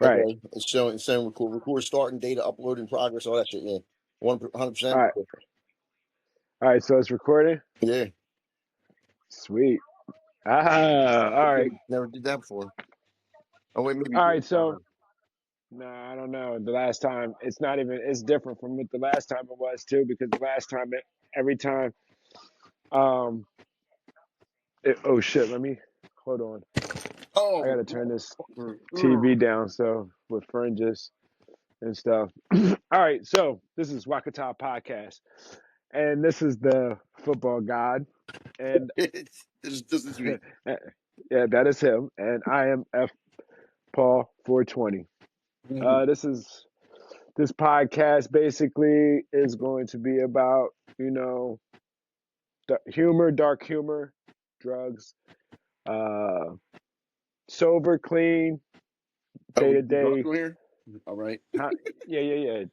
Right. Okay, it's saying record starting data, uploading progress, all that shit. Yeah, 100%. All right. All right. So it's recording. Yeah, Sweet. Ah. All right. never did that before. Oh wait, maybe All you right. did. I don't So no, I don't know. The last time it's not even. It's different from what the last time it was too, because the last time every time. Um. Oh shit. Let me hold on. I know. gotta turn this Oh, TV down so with fringes and stuff. All right. So this is Wakata Podcast, and this is the football god, and this is me. yeah, that is him, and I am F. Paul 420. This is this podcast basically is going to be about humor, dark humor, drugs, uh, sober, clean, Oh, day we to do drugs day. on here. All right. Yeah.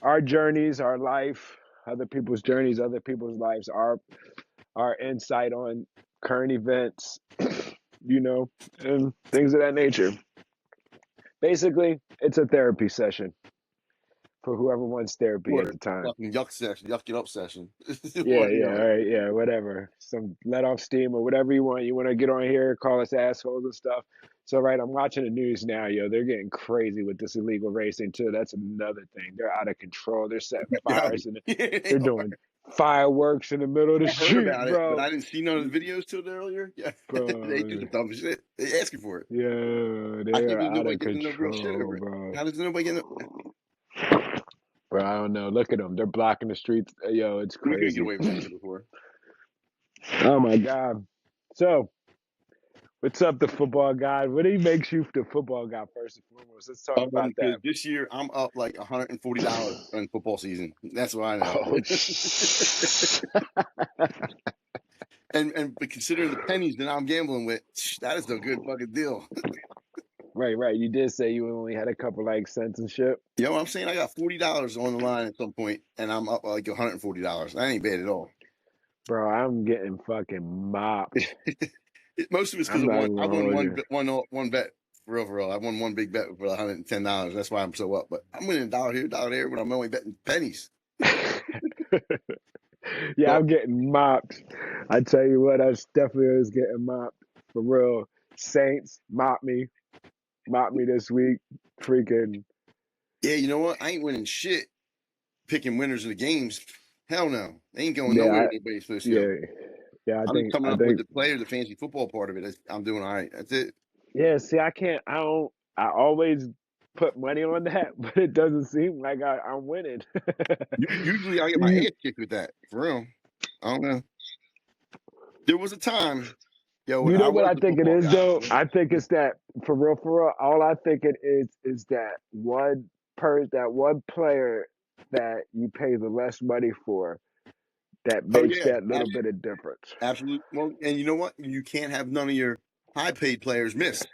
Our journeys, our life, other people's journeys, other people's lives, our insight on current events, and things of that nature. Basically, it's a therapy session for whoever wants therapy at Word. the time. Fucking yuck session, yuck it up session. Yeah, Well, you all know. right, yeah, whatever. Some let off steam or whatever you want. You want to get on here, call us assholes and stuff. So, right, I'm watching the news now, yo. They're getting crazy with this illegal racing too. That's another thing. They're out of control. They're setting Yeah, fires and they they're are. doing fireworks in the middle of the I heard street, about it, but bro. I didn't see none of the videos till earlier. Yeah, they do Bro, the dumb shit. They asking for it. yeah, I they can't are believe out nobody of gives them no real shit control, over it. bro. How does nobody get no? Bro, I don't know. Look at them. They're blocking the streets. Yo, it's We couldn't get crazy. away with that shit before. Oh my God. So, what's up, the football guy? What do you makes you the football guy first and foremost? Let's talk about that. Because this year I'm up like $140 in football season. That's what I know. Oh, sh- But considering the pennies that I'm gambling with, that is a good fucking deal. right. You did say you only had a couple like cents and shit. You know what I'm saying? I got $40 on the line at some point, and I'm up like $140. That ain't bad at all. Bro, I'm getting fucking mopped. Most of it's because I'm not I even won holding one bet for real. I won one big bet for $110. That's why I'm so up. But I'm winning a dollar here, dollar there, but I'm only betting pennies. you. Yeah, So I'm getting mopped. I tell you what, I definitely was getting mopped. For real. Saints mopped me this week. Freaking yeah, you know what? I ain't winning shit picking winners of the games. Hell no, they ain't going yeah, nowhere. Anybody's supposed to go. yeah, yeah. I'm just coming I up with think the player, the fantasy football part of it. I'm doing all right. That's it. Yeah, see, I can't. I don't. I always put money on that, but it doesn't seem like I'm winning. Usually, I get my you, ass kicked with that. For real, I don't know. There was a time, yo, when you I know what was I the think it football is, guy. though. I think it's that for real, for real. All I think it is that that one player that you pay the less money for that Oh makes yeah, that little bit of difference. absolutely. Well, and you know what? You can't have none of your high paid players miss.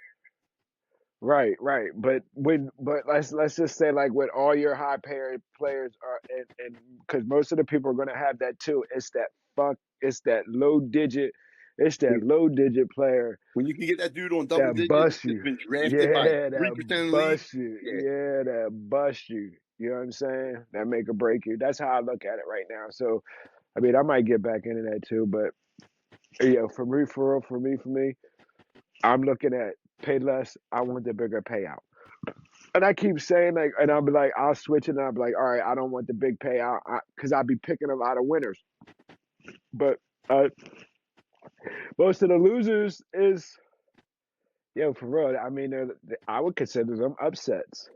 Right. But let's just say like with all your high paid players are and because most of the people are gonna have that too. It's that low digit player When you can get that dude on double that digits busts that's you. been drafted by Yeah, 3% that of the league. busts you. Yeah. Yeah, that busts you. You know what I'm saying? That make or break you. That's how I look at it right now. So I mean I might get back into that too, but for me, for me, I'm looking at pay less. I want the bigger payout. And I keep saying like, and I'll be like, I'll switch it, and I'll be like, all right, I don't want the big payout because I'll be picking a lot of winners. But uh, most of the losers is, for real. I mean, I would consider them upsets.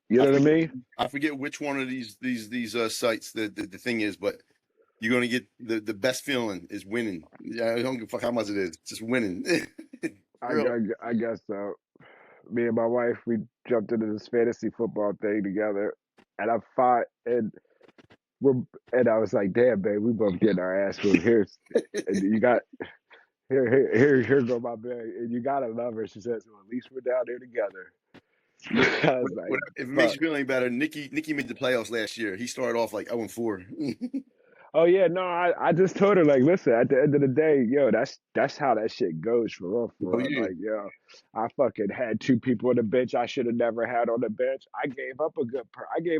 You I know what I forget mean? I forget which one of these sites the thing is, but you're gonna get the best feeling is winning. Yeah, I don't give a fuck how much it is, just winning. Real. I guess so. Me and my wife, we jumped into this fantasy football thing together, and I fought, we're, and I was like, damn, babe, we both getting our ass whooped. And you got here go my bag. And you gotta love her. She says, well, at least we're down there together. I was like, If it makes fuck. you feel any better, Nicky made the playoffs last year. He started off like 0-4. Oh yeah, no, I just told her like, listen, at the end of the day, yo, that's how that shit goes for real, Oh for real. yeah, Like, yo, I fucking had two people on the bench I should have never had on the bench. I gave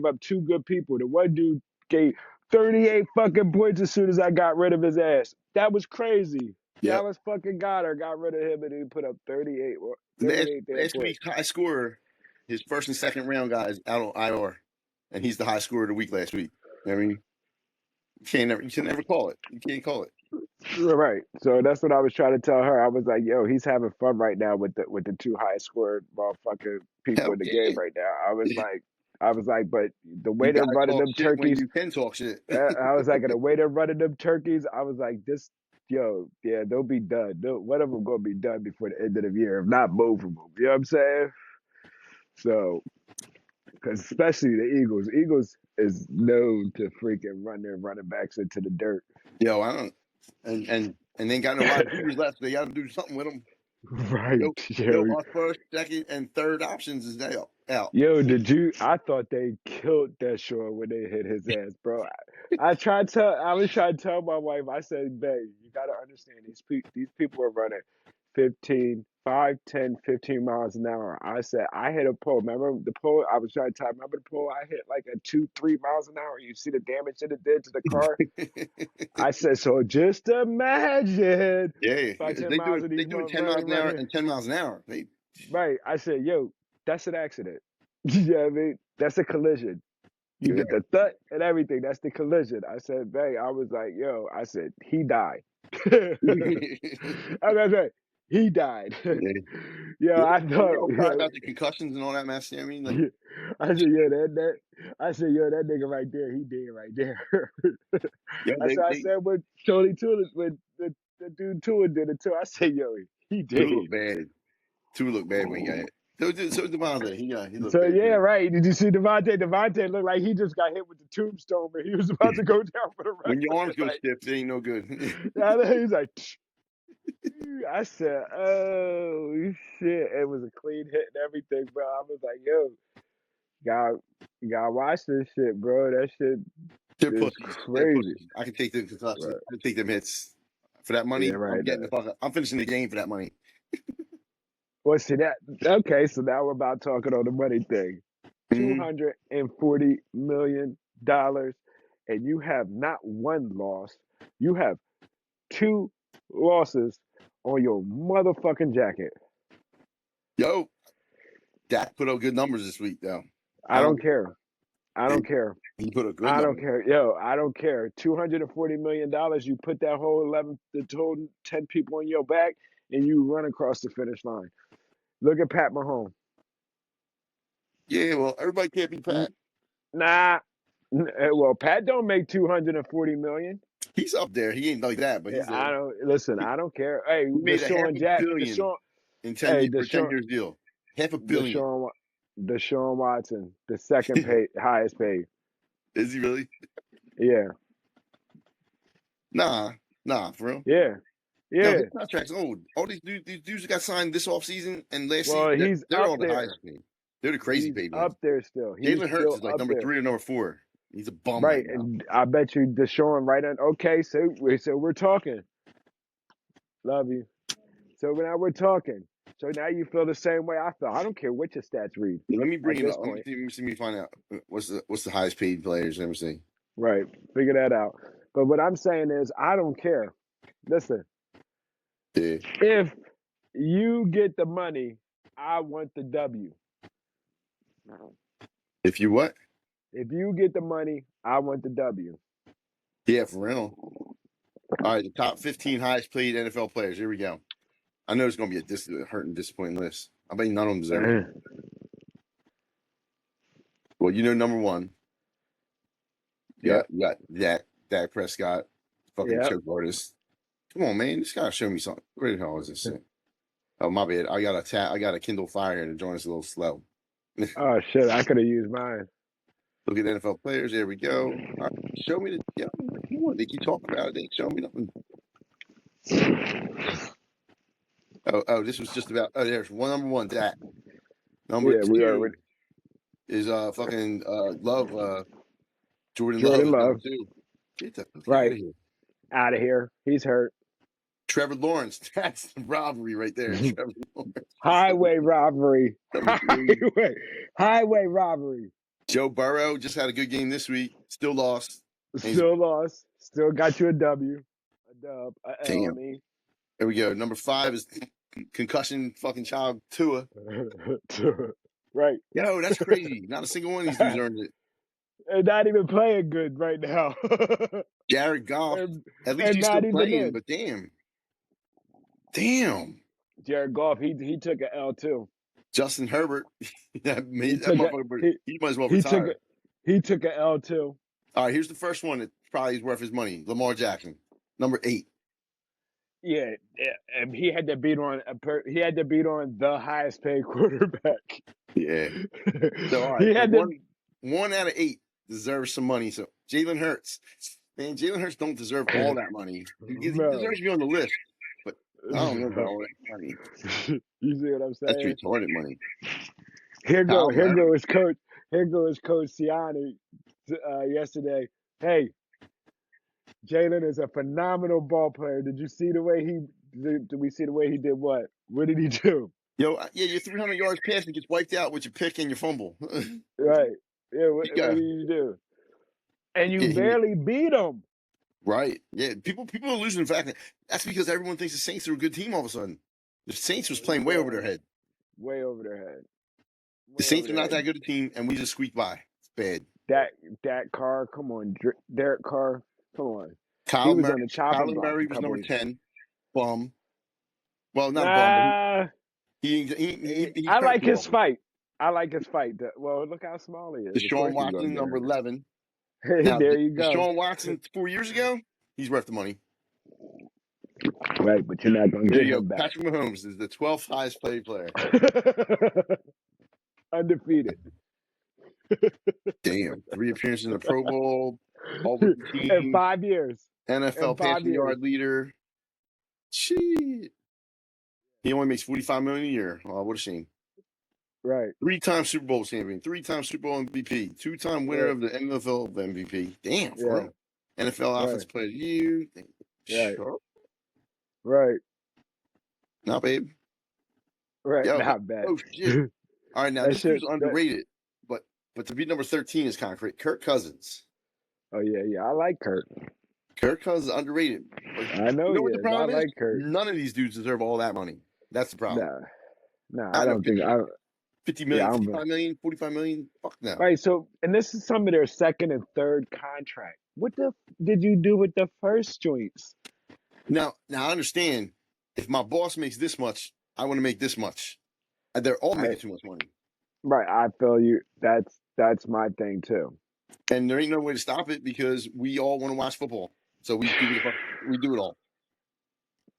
up two good people. The one dude gave 38 fucking points as soon as I got rid of his ass. That was crazy. yep. Dallas fucking Goddard got rid of him and he put up 38, Last 38 damn last points. week's high scorer, his first and second round guys out on IR, and he's the high scorer of the week last week. I mean, you can never call it. You can't call it. Right. So that's what I was trying to tell her. I was like, yo, he's having fun right now with the two highest scored motherfucking people Hell in the game yeah. right now. I was like, but the way You they're gotta running talk them shit when turkeys, you can talk shit. I was like, the way they're running them turkeys, I was like, this, yo, yeah, they'll be done. One of them gonna be done before the end of the year, if not both of them. You know what I'm saying? So, because especially the Eagles is known to freaking run their running backs into the dirt. Yo, I don't, and they ain't got no wide receivers left. They got to do something with them. Right, Yo, yo. our first, second, and third options is now out. Yo, did you? I thought they killed that short when they hit his ass, bro. I was trying to tell my wife. I said, "Babe, you gotta understand these people are running 15 miles an hour." I said, "I hit a pole. Remember the pole? I was trying to tell. Remember the pole? I hit like at 2, 3 miles an hour. You see the damage that it did to the car." I said, "So just imagine Yeah, 5, 10 miles of they these doing 10 miles motherfuckers an hour running." and 10 miles an hour. They Right. I said, yo, that's an accident. You know what I mean? That's a collision. You yeah. hit the thud and everything. That's the collision. I said, bang. I was like, yo, I said, he died. I was like, he died. Yeah. Yo, They I they thought, all cry yo, about the concussions and all that mess. I mean, like, I said, yo, I said, yo, that nigga right there, he dead right there. yeah, I they said when Tony Tula, when the dude Tua did it too. I said, yo, he two dead. look bad. Two look bad when he got hit. So Devontae, he looked So bad yeah, too. right. Did you see Devontae? Devontae looked like he just got hit with the tombstone, but he was about to go down for the When rest your of arms it. go stiff, they ain't no good. Like he's like, I said, oh shit! It was a clean hit and everything, bro. I was like, yo, God, you gotta watch this shit, bro. That shit They're is pussies. They're crazy. pussies. I can take the concussions. Right. I can take them hits for that Yeah, money. I'm right. getting the fuck up. I'm finishing the game for that money. Well, see that? Okay, so now we're about talking on the money thing. Hmm. $240 million, and you have not one loss. You have two losses on your motherfucking jacket. Yo, Dak put up good numbers this week, though. I I don't. don't care. I He don't care. he put up good I don't numbers. care. Yo, I don't care. $240 million. You put that whole 11, the total 10 people on your back, and you run across the finish line. Look at Pat Mahomes. Yeah, well, everybody can't be Pat. Nah. Well, Pat don't make 240 million. He's up there. He ain't like that, but Yeah, he's there. I don't listen. I don't care. Hey, He made a half Deshaun a Jack, billion Deshaun. in Hey, for a 10 Deshaun, years deal. Half a billion. Deshaun, Deshaun Watson, the second highest paid. Is he really? Yeah, Nah, nah, for real. yeah, No, yeah. his contract's old. All these dudes that got signed this offseason and last season, Well, he's they're up all the highest there. paid. They're the crazy He's paid ones. up there still. He's Jalen Hurts still is like up number there. 3 or number 4. He's a bum Right, right now. and I bet you Deshaun right on. Okay, so we're talking. Love you. So now we're talking. So now you feel the same way I feel. I don't care what your stats read Let me bring at it this up. point. Let me see me find out what's the highest paid players. Let me see. Right, figure that out. But what I'm saying is, I don't care. Listen, Yeah. if you get the money, I want the W. If you what? If you get the money, I want the W. Yeah, for real. All right, the top 15 highest paid NFL players. Here we go. I know it's going to be a hurt and disappointing list. I bet none of them deserve it. Well, you know, number one, Yeah, you got Dak Prescott, fucking yeah. choke artist. Come on, man, this gotta show me something. Where the hell is this thing? Oh, my bad. I got a Kindle Fire here to join us a little slow. Oh shit, I could have used mine. Look at NFL players. There we go. All right, show me the. Yeah, come on. They keep talking about it. They ain't showing me nothing. This was just about. Oh, there's number one, Dak. Number Yeah, we two already is fucking Love. Jordan Love Jordan is number Love. two. Get the fuck out Right. of here. Out of here. He's hurt. Trevor Lawrence. That's the robbery right there. Trevor Lawrence. Highway robbery. Number 3. Highway robbery. Joe Burrow just had a good game this week. Still lost. And he's, Still lost. Still got you a W. A dub. A L, I damn. mean. There we go. Number 5 is concussion fucking child Tua. Right. Yo, that's crazy. Not a single one of these dudes earned it. And not even playing good right now. Jared Goff. At least and he's not still even playing, in. but damn. Damn. Jared Goff, he took an L too. Justin Herbert. that He took motherfucker, he might as well he retire. he took an L too. All right, here's the first one that probably is worth his money. Lamar Jackson, number 8. Yeah, and he had to beat on the highest paid quarterback. Yeah. So all right, he so had to. one out of 8 deserves some money. So Jalen Hurts, man, Jalen Hurts don't deserve all that money. He deserves to be on the list, but I don't know about all that money. You see what I'm That's saying? retarded money. Here Kyle goes Coach Siani yesterday. Hey, Jalen is a phenomenal ball player. Did you see the way did we see the way he did what? What did he do? Yo, yeah, your 300 yards passing gets wiped out with your pick and your fumble. Right. Yeah, what Yeah. did you do? And you Yeah, barely beat him. Right. Yeah. People are losing the fact that that's because everyone thinks the Saints are a good team all of a sudden. The Saints was playing way over their head. Way over their head. The Saints are not that good a team, and we just squeaked by. It's bad. That Carr, come on, Derek Carr, come on. Kyler He was on the chopping Kyler block. Murray was number 10. Bum. Well, not Nah, bum, but he I like his well. fight. I like his fight. Well, look how small he is. Deshaun Watson, number 11. Hey, Now, there you go. Deshaun Watson 4 years ago, he's worth the money. Right, but you're not going to get him back. Patrick Mahomes is the 12th highest paid player. Undefeated. Damn. 3 appearances in the Pro Bowl. All with the team. In 5 years. NFL passing yard leader. Shit. He only makes $45 million a year. Oh, what a shame. Right. 3-time Super Bowl champion, 3-time Super Bowl MVP, 2-time winner of the NFL MVP. Damn, for real. NFL Offensive Player of the Year. Right. Sure. Right. Not babe. Right. Yo, not bad. Oh shit. All right, now this dude's underrated, but to be number 13 is kind of great. Kirk Cousins. Oh yeah, I like Kirk. Kirk Cousins is underrated. I know, you know what the problem I like Kirk. None of these dudes deserve all that money. That's the problem. Nah, I don't think 50 million, 55 million, 45 million. Fuck no. Right. So, and this is some of their second and third contract. What did you do with the first joints? Now I understand. If my boss makes this much, I want to make this much. They're all making too much money. Right. I feel you. That's my thing too. And there ain't no way to stop it because we all want to watch football. So we do it all.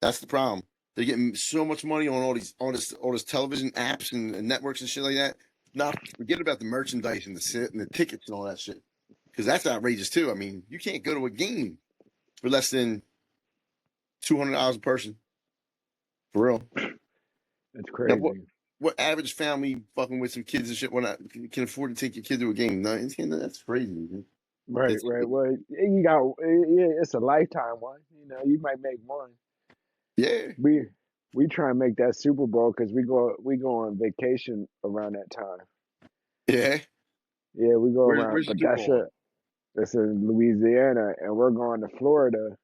That's the problem. They're getting so much money on all this television apps and networks and shit like that. Forget about the merchandise and the tickets and all that shit. Because that's outrageous too. I mean, you can't go to a game for less than $200 a person. For real. That's crazy. Now, what average family fucking with some kids and shit can afford to take your kid to a game? No, that's crazy. Man. Right. Well, you got it's a lifetime one. You know, you might make one. Yeah. We try and make that Super Bowl because we go on vacation around that time. Yeah. Yeah, we go around, but that's in Louisiana, and we're going to Florida.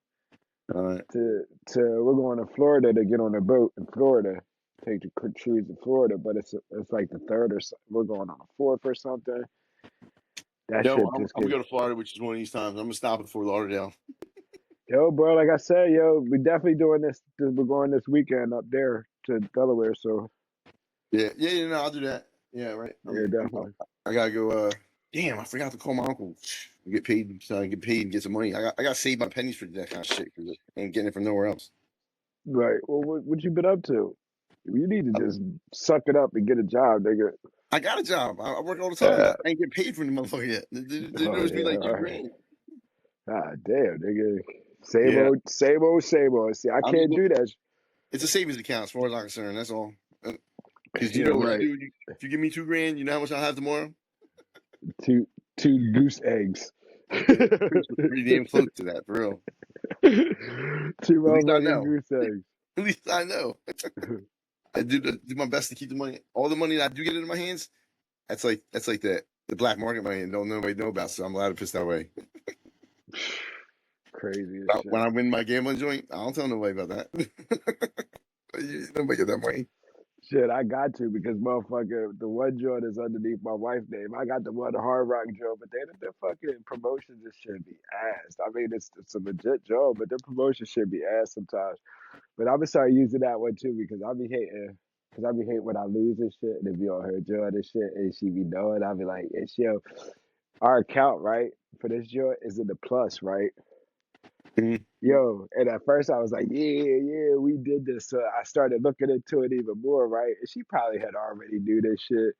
We're going to Florida to get on a boat in Florida, take the cruise to Florida. But it's like the third or we're going on a 4th or something. I'm gonna go to Florida, which is one of these times. I'm gonna stop at Fort Lauderdale. Yo, bro, like I said, we definitely doing this. We're going this weekend up there to Delaware. So yeah, no, I'll do that. Yeah, right. Yeah, definitely. I gotta go. Damn, I forgot to call my uncle. Get paid, so I get paid and get some money. I got to save my pennies for that kind of shit because I ain't getting it from nowhere else. Right. Well, what you been up to? You need to just suck it up and get a job, nigga. I got a job. I work all the time. I ain't get paid from the motherfucker yet. They knows me like $2,000. Ah, damn, nigga. Same old. See, I can't do that. It's a savings account as far as I'm concerned. That's all. Because you know what I do? If you give me $2,000, you know how much I'll have tomorrow? Two goose eggs. Pretty damn close to that, for real. Two At least I motherfucking know. goose eggs. At least I know. I do my best to keep the money. All the money that I do get into my hands, that's like the black market money, and don't nobody know about. So I'm allowed to piss that way. Crazy as When shit. I win my gambling joint, I don't tell nobody about that. Nobody get that money. Shit, I got to because motherfucker, the one joint is underneath my wife's name. I got the one Hard Rock joint, but the fucking promotions and shit be ass. I mean, it's a legit job, but the promotion should be ass sometimes. But I'm gonna start using that one too because I be hating. Cause I be hating when I lose and shit, and it be on her joint and shit, and she be knowing. I be like, and she, our account right for this joint is in the plus, right? Mhm. Yo, and at first I was like, yeah, we did this. So I started looking into it even more, right? And she probably had already knew this shit.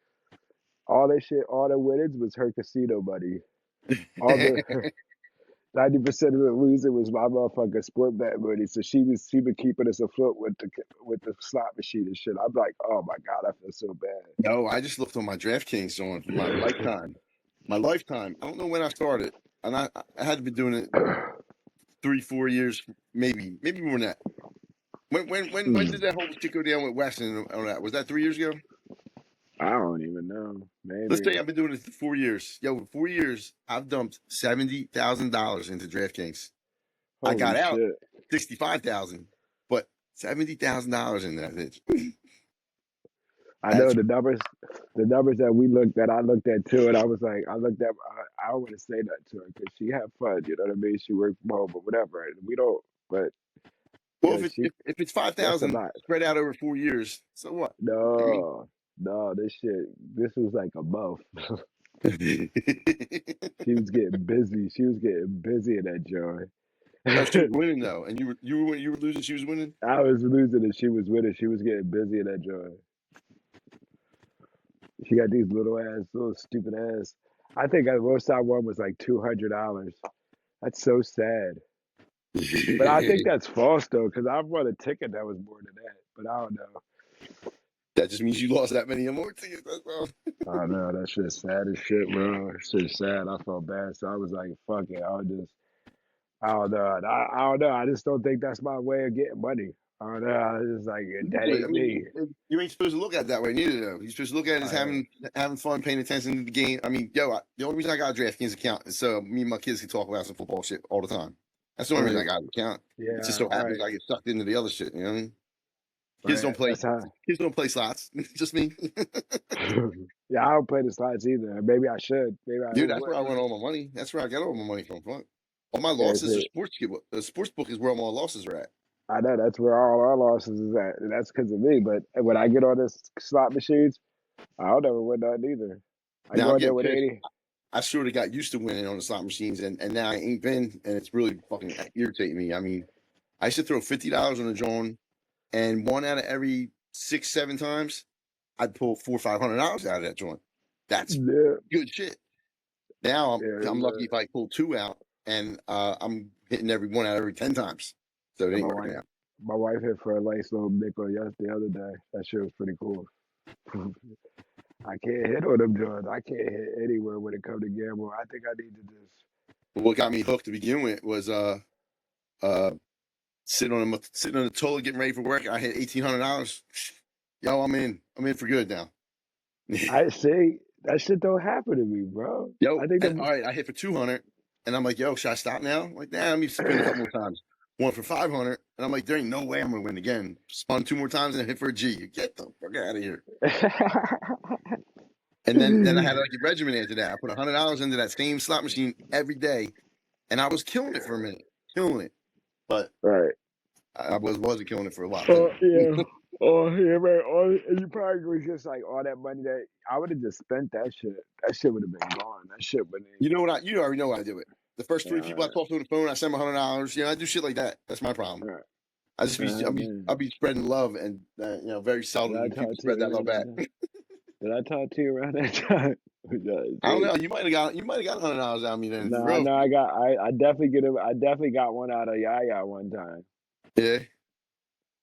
All that shit, all the winnings was her casino money. All the 90% of the losing was my motherfucking sport bet money. So she been keeping us afloat with the slot machine and shit. I'm like, oh my god, I feel so No, I just looked on my DraftKings on for my bad. lifetime. My lifetime. I don't know when I started, and I had to be doing it 3-4 years, maybe more than that. When did that whole shit go down with Weston and all that? Was that 3 years ago? I don't even know. Let's Maybe. say I've been doing it for 4 years. Yo, for 4 years, I've dumped $70,000 into DraftKings. I Holy got out shit. 65,000, but $70,000 in that bitch. I know That's the numbers that we looked at, I looked at too, and I was like, I don't want to say that to her because she had fun, you know what I mean? She worked from home, but whatever. And we don't, but well, yeah, if it's that's a 5,000 lot. spread out over 4 years, so what? I mean, No, this was like a month. oh, She was getting busy. She was getting busy in that joint. she was winning though, and you were losing. She was winning. I was losing and she was winning. She was getting busy in that joint. She got these little stupid ass. I think the most I won was like $200. That's so sad. But I think That that's false though, because I've won a ticket that was more than that. But I don't know. just means you lost that many more tickets. That's all. I don't know. That shit's sad as shit, bro. That shit's sad. I felt bad. So I was like, fuck it. I don't know. I don't know. I just don't think that's my way of getting money. I don't know. I was just like, that I ain't mean, me. you ain't supposed to look at it that way neither. Though you're supposed to look at it as I, having fun, paying attention to the game. I mean, the only reason I got a DraftKings account is so me and my kids can talk about some football shit all the time. That's the only reason I right. got an account. It just Yeah, so happens right. I get sucked into the other shit. You know what I mean? Kids Right. don't play. That's how. Kids don't play slots. Just me. Yeah, I don't play the slots either. Maybe I should. Maybe I Dude, that's where would. I win all my money. That's where I get all my money from. Fuck. All my Yeah, losses are sports. The sports book is where all my losses are at. I know that's where all our losses is at. And that's because of me. But when I get on this slot machines, I don't ever win nothing either. I Now go I'm in there getting with pissed. 80. I sort of got used to winning on the slot machines, and now I ain't been, and it's really fucking irritating me. I mean, I used to throw $50 on a John, and one out of every 6-7 times, I'd pull $400-500 out of that joint. That's Yeah, good shit. Now yeah, I'm lucky if I pull two out, and I'm hitting every one out every 10 times. So it and ain't working out. my wife hit for a nice little nickel the other day. That shit was pretty cool. I can't hit on them joints. I can't hit anywhere when it comes to gamble. I think I need to just. What got me hooked to begin with was uh sitting on the toilet getting ready for work. I hit $1,800. Yo, I'm in for good now. I see that shit don't happen to me, bro. Yo, I think and the all right, I hit for 200, and I'm like, yo, should I stop now? I'm like, nah, let me spin a couple more times. One for 500, and I'm like, there ain't no way I'm gonna win again. Spun two more times and hit for a G. Get the fuck out of here. And then I had like a regimen after that. I put $100 into that same slot machine every day, and I was killing it for a minute, killing it. But right. I wasn't killing it for a while Oh too. yeah. Oh yeah, man. And you probably was just like all that money that I would have just spent that shit. That shit would have been gone. That shit wouldn't You even. know what? You already know what I do it. The first three people I Yeah, talk to on the phone, I send them $100. You know, I do shit like that. That's my problem. right. I just be Man. I'll be spreading love, and very Did seldom I do people talk to you spread that love around that back. time? Did I talk to you around that time? Yeah, I don't see. know. You might have got $100 out of me then No, for I real. know I definitely got one out of Yaya one time. Yeah.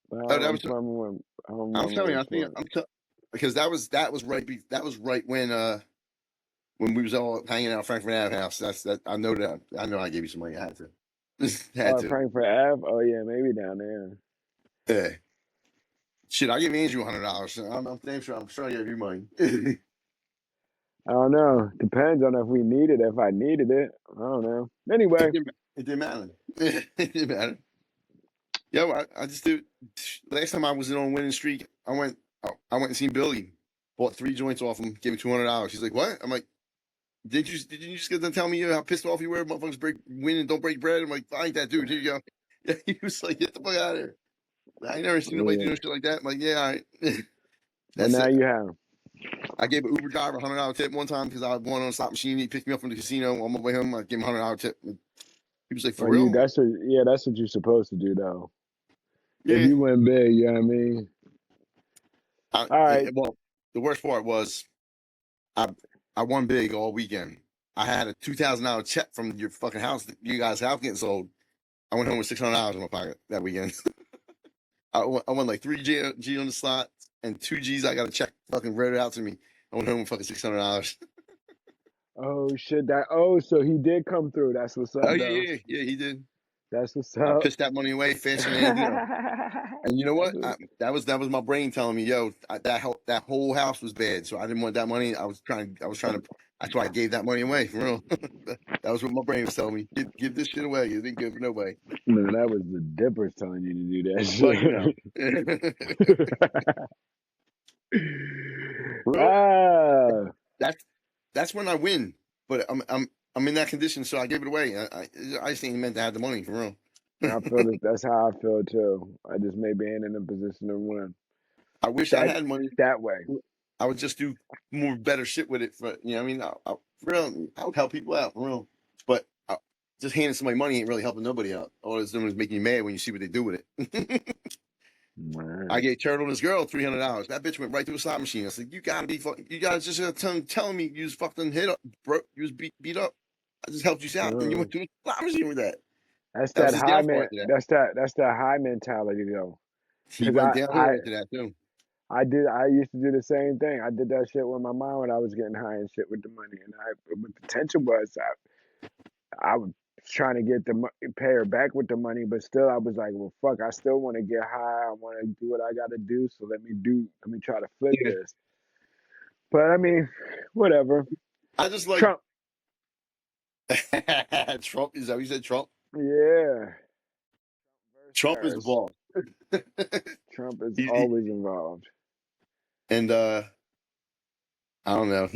But Oh, that was. I don't I'm remember telling you, I which think one. because that was right. That was right when when we was all hanging out at Frankfurt Ave house. That. I know that. I know I gave you some money. I had to. Had Oh, to. Frankfurt Ave. Oh yeah, maybe down there. Yeah. Shit, I gave Andrew $100. So I'm damn sure. I'm sure I gave you money. I don't know. Depends on if we need it. If I needed it, I don't know. Anyway, It didn't matter. It didn't matter. Yo, I just do. Last time I was in on winning streak, I went and seen Billy. Bought 3 joints off him. Gave me $200. He's like, "What?" I'm like, Did you just get done telling me how pissed off you were? Motherfuckers win and don't break bread." I'm like, "I ain't that dude." Here you go. Yeah, he was like, "Get the fuck out of here." I ain't never seen nobody yeah. doing shit like that. I'm like, "Yeah, all right." Well, That's now it. you have. I gave an Uber driver $100 tip one time because I was going on a slot machine. He picked me up from the casino on my way home. I gave him $100 tip. He was like, "For Well, you. real?" That's what. Yeah, that's what you're supposed to do, though. If Yeah. you win big, you know what I mean. All right. Well, the worst part was I I won big all weekend. I had a $2,000 check from your fucking house, you guys' house getting sold. I went home with $600 in my pocket that weekend. I won like 3G on the slot and 2Gs. I got a check fucking read it out to me. I went home with fucking $600. Oh shit. That. Oh, so he did come through. That's what's Oh up, though. yeah, he did. That's what's I up. pissed that money away faster than anything else. And you know That's what? what, That was my brain telling me, "Yo, that whole house was bad." So I didn't want that money. I was trying to. That's why I gave that money away for real. That was what my brain was telling me. Give this shit away. It ain't good for nobody. no, that was the dippers telling you to do that Well, you know. shit. Bro, ah, that's that's when I win. But I'm in that condition, so I gave it away. I just ain't meant to have the money for real. I feel this. That's how I feel too. I just maybe ain't in a position to win I wish I that had money. that way. I would just do more better shit with it. For you know, what I mean, for real, I would help people out for real. But just handing somebody money ain't really helping nobody out. All it's doing is making you mad when you see what they do with it. I Man. gave Turtle and his girl $300. That bitch went right through a slot machine. I said, "You gotta be fucking. You gotta just telling me you was fucking hit up, bro. You was beat up. I just helped you out, and you Uh, went through a slot machine with that." that's That was that his high downfall man. after that. That's that high mentality though. He Because went downhill after that too. I used to do the same thing. I did that shit with my mom when I was getting high and shit with the money. And I what the tension was I was trying to get pay her back with the money, but still I was like, well, fuck, I still want to get high. I want to do what I got to do. So let me try to flip Yeah. this. But I mean, whatever. I just like Trump, Trump. Is that what you said? Trump. yeah, versus Trump is the Harris. boss. Trump is he, always involved. and I don't know.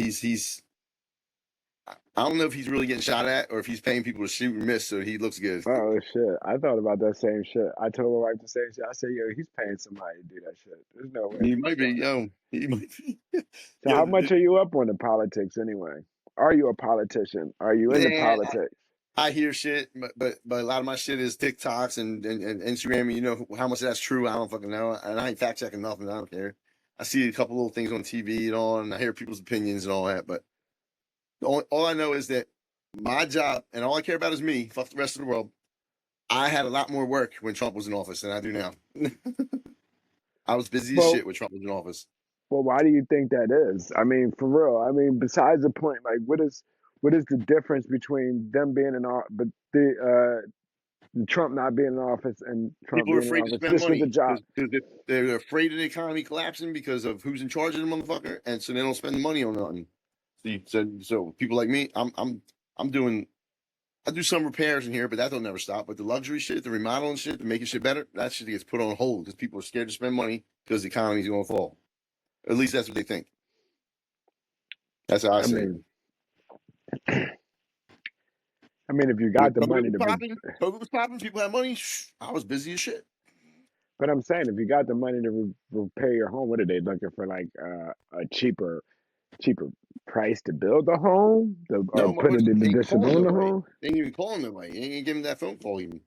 I don't know if he's really getting shot at or if he's paying people to shoot and miss so he looks good. Oh shit! I thought about that same shit. I told my wife the same shit. I said, "Yo, he's paying somebody to do that shit. There's no way He he's might be, doing that." yo. He might be. So, Yo, how much are you up on the politics anyway? Are you a politician? Are you into man, politics? I hear shit, but a lot of my shit is TikToks and Instagram. You know how much of that's true? I don't fucking know, and I ain't fact checking nothing. I don't care. I see a couple little things on TV and all, and I hear people's opinions and all that. But all I know is that my job and all I care about is me. Fuck the rest of the world. I had a lot more work when Trump was in office than I do now. I was busy as Well, shit when Trump was in office. well, why do you think that is? I mean, for real. I mean, besides the point, like, what is the difference between them being in office, but Trump not being in office and Trump People are being in afraid to office spend just with the money job? because they're afraid of the economy collapsing because of who's in charge of the motherfucker, and so they don't spend the money on nothing. So people like me, I'm doing. I do some repairs in here, but that don't never stop. But the luxury shit, the remodeling shit, the making shit better, that shit gets put on hold because people are scared to spend money because the economy's going to fall. At least that's what they think. That's how I I see it. mean, if you When got the COVID money was to, popping, COVID was popping. People had money. I was busy as shit. but I'm saying if you got the money to repair your home, what are they looking for? Like a cheaper price to build a home, or No, put motherfuckers it in ain't addition calling on the nobody. home? They ain't even calling nobody. They ain't giving that phone call even.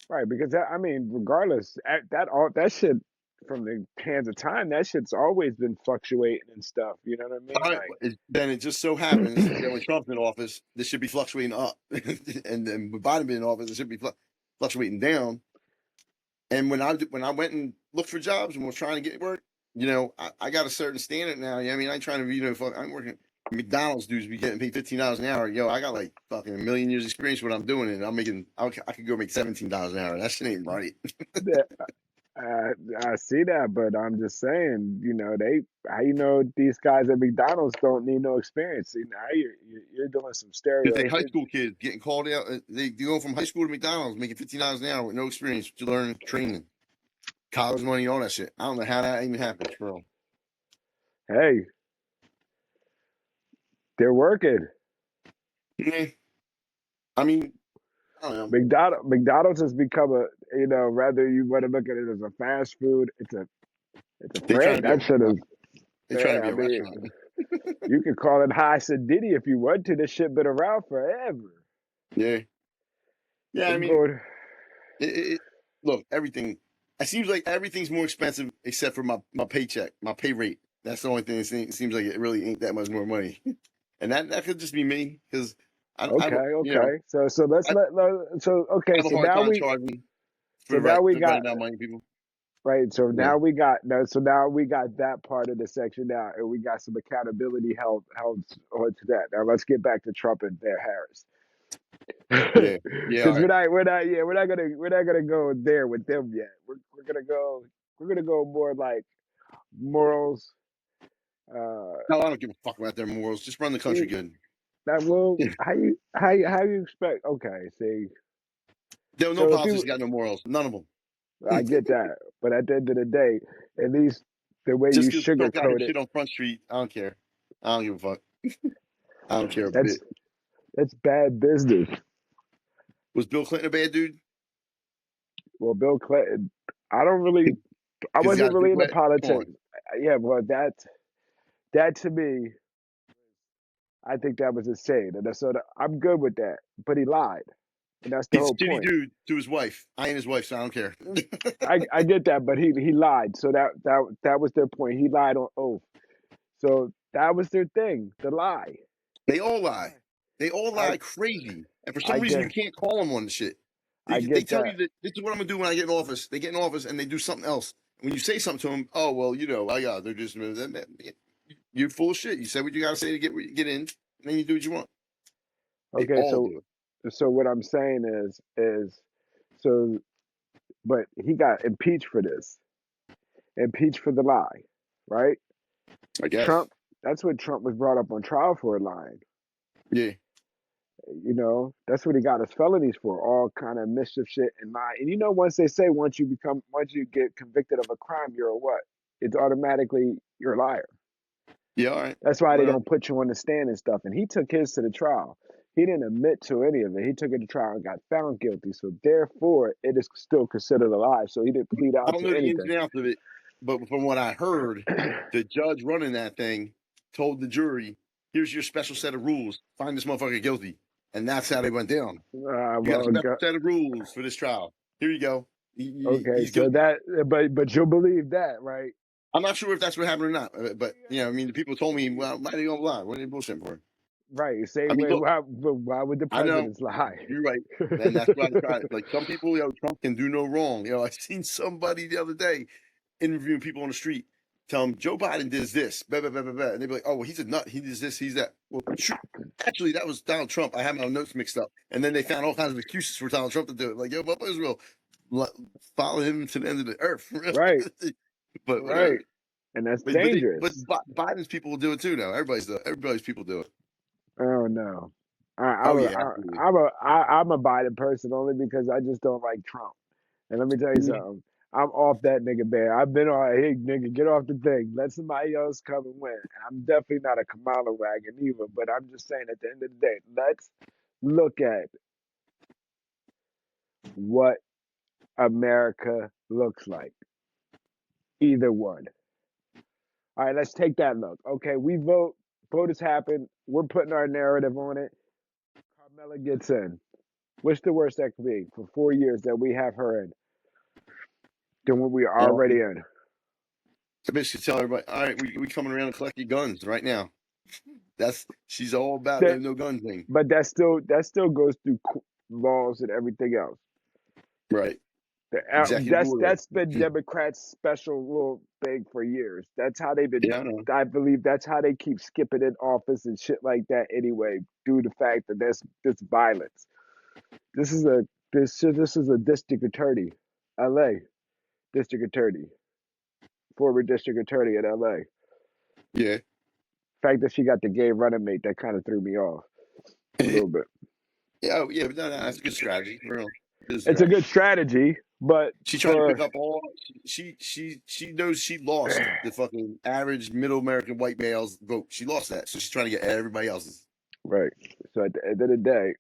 Right, because regardless, that shit from the hands of time, that shit's always been fluctuating and stuff. You know what I mean? All right, then it just so happens that when Trump's in office, this should be fluctuating up, and then with Biden being in office, it should be fluctuating down. And when I went and looked for jobs and was trying to get work, I got a certain standard now. I mean, I ain't trying to fuck. I'm working. McDonald's dudes be getting paid $15 an hour. Yo, I got like fucking a million years experience what I'm doing, and I'm making. I could go make $17 an hour. That shit ain't right. Yeah, I see that, but I'm just saying, how these guys at McDonald's don't need no experience. See, now you're doing some Because stereo. they high school kids getting called out. They go from high school to McDonald's making $15 an hour with no experience to learn training, college money, all that shit. I don't know how that even happens, bro. Hey, they're working. Yeah. I mean, I don't know. McDonald's has become whether you want to look at it as a fast food, it's a They trying to brand. be a That should have. restaurant. They trying to Yeah, be I a mean, restaurant. you could call it high Diddy if you want to. This shit been around forever. Yeah. Yeah. I I'm mean, going. look, everything. It seems like everything's more expensive except for my paycheck, my pay rate. That's the only thing. It seems like it really ain't that much more money, and that could just be me because Okay, you know okay. So let's I so okay. have a So hard now time we charging for so now we the got right amount of money, people. right. So Yeah, now we got no. So now we got that part of the section now, and we got some accountability held onto that. Now let's get back to Trump and their Harris. yeah, yeah. All Because right. we're not gonna go there with them yet. We're gonna go more like morals. Uh, No, I don't give a fuck about their morals. Just run the country good. that will how you expect? Okay, see, No so if politicians you, got no morals. None of them. I get that, but at the end of the day, at least the way you Just because Trump got his sugarcoat it, shit on Front Street, I don't care. I don't give a fuck. I don't care a that's bit. that's bad business. Was Bill Clinton a bad dude? Well, Bill Clinton, I don't really, I Because he got wasn't his dick really into wet. Come on. politics. Yeah, well, that to me, I think that was insane, and so I'm good with that. But he lied, and that's the He's a whole shitty point. dude to his wife. I ain't his wife, so I don't care. I get that, but he lied, so that was their point. He lied on oath, so that was their thing, the lie. They all lie. They all I lie crazy. And for some I reason, you get can't call them on the shit. I They get tell that. you that this is what I'm going to do when I get in office. They get in office and they do something else. When you say something to them, oh, well, I got, they're just, you're full of shit. You said what you got to say to get in, and then you do what you want. They Okay, all so do it. what I'm saying is so, but he got impeached for this, impeached for the lie, right? I guess. Trump. That's what Trump was brought up on trial for lying. Yeah. That's what he got his felonies for, all kind of mischief shit and lie. And once they say once you get convicted of a crime, you're a what? It's automatically you're a liar. Yeah, all right. That's why they Well, don't put you on the stand and stuff. And he took his to the trial. He didn't admit to any of it. He took it to trial and got found guilty. So therefore, it is still considered a lie. So he didn't plead I out don't to know the ins anything. and outs of it, but from what I heard, the judge running that thing told the jury, here's your special set of rules. Find this motherfucker guilty. And that's how they went down. You got a Well, special set of rules for this trial. Here you go. okay. He's So guilty. but you'll believe that, right? I'm not sure if that's what happened or not, but I mean, the people told me, well, why are they gonna lie? What are they bullshitting for? Right. I Same mean, way. look, Why would the I know presidents lie? you're right, and that's why I try it. Like some people, Trump can do no wrong. I seen somebody the other day interviewing people on the street, tell them Joe Biden does this, blah, blah, blah, blah, blah. And they'd be like, oh, well, he's a nut. He does this, he's that. Well, shoot. Actually, that was Donald Trump. I had my notes mixed up. And then they found all kinds of excuses for Donald Trump to do it. Like, yo, Bubba Israel, follow him to the end of the earth. Right. But Right. whatever. And that's But dangerous. Biden's people will do it too now. Everybody's people do it. Oh no. Oh, yeah, absolutely. I'm a Biden person only because I just don't like Trump. And let me tell you Yeah. something. I'm off that nigga bear. I've been on. Hey nigga, get off the thing. Let somebody else come and win. I'm definitely not a Kamala wagon either. But I'm just saying, at the end of the day, let's look at what America looks like. Either one. All right, let's take that look. Okay, we vote. Vote has happened. We're putting our narrative on it. Carmela gets in. What's the worst that could be for 4 years that we have her in than what we are already in? I basically tell everybody, all right, we coming around to collect your guns right now. She's all about the That, no gun thing. but that still goes through laws and everything else. Right. executive order. That's been Democrats' special little thing for years. That's how they've been. Yeah, I know. I believe that's how they keep skipping in office and shit like that. Anyway, due to the fact that there's this violence. This is a this is a district attorney, L.A. district attorney, former district attorney in L.A. Yeah. The fact that she got the gay running mate that kind of threw me off a little bit. Yeah, oh, yeah, but no, that's a good strategy for real. Good It's a strategy. good strategy, but She tried to pick for up all. She knows she lost the fucking average middle American white male's vote. She lost that, so she's trying to get everybody else's. right. So at the end of the day,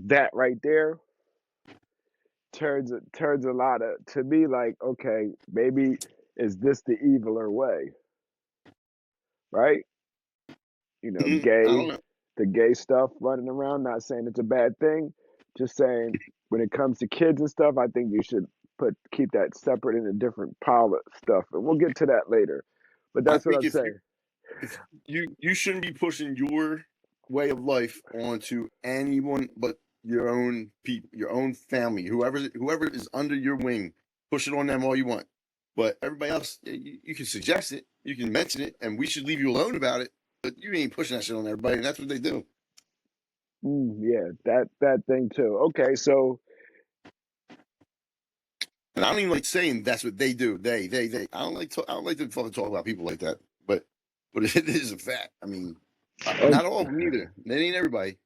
that right there turns a lot of to me like, okay, maybe is this the eviler way, right? I don't Gay, know. the gay stuff running around. Not saying it's a bad thing, just saying when it comes to kids and stuff, I think you should keep that separate in a different pile of stuff, and we'll get to that later. But I that's what think I'm saying. if you shouldn't be pushing your way of life onto anyone but your own people, your own family, whoever is under your wing. Push it on them all you want, but everybody else, you can suggest it, you can mention it, and we should leave you alone about it. But you ain't pushing that shit on everybody, and that's what they do. Yeah, that thing too. Okay, so And I don't even like saying that's what they do. They. I don't like to fucking talk about people like that. But it is a fact. I mean, oh, not all of them either. It ain't everybody.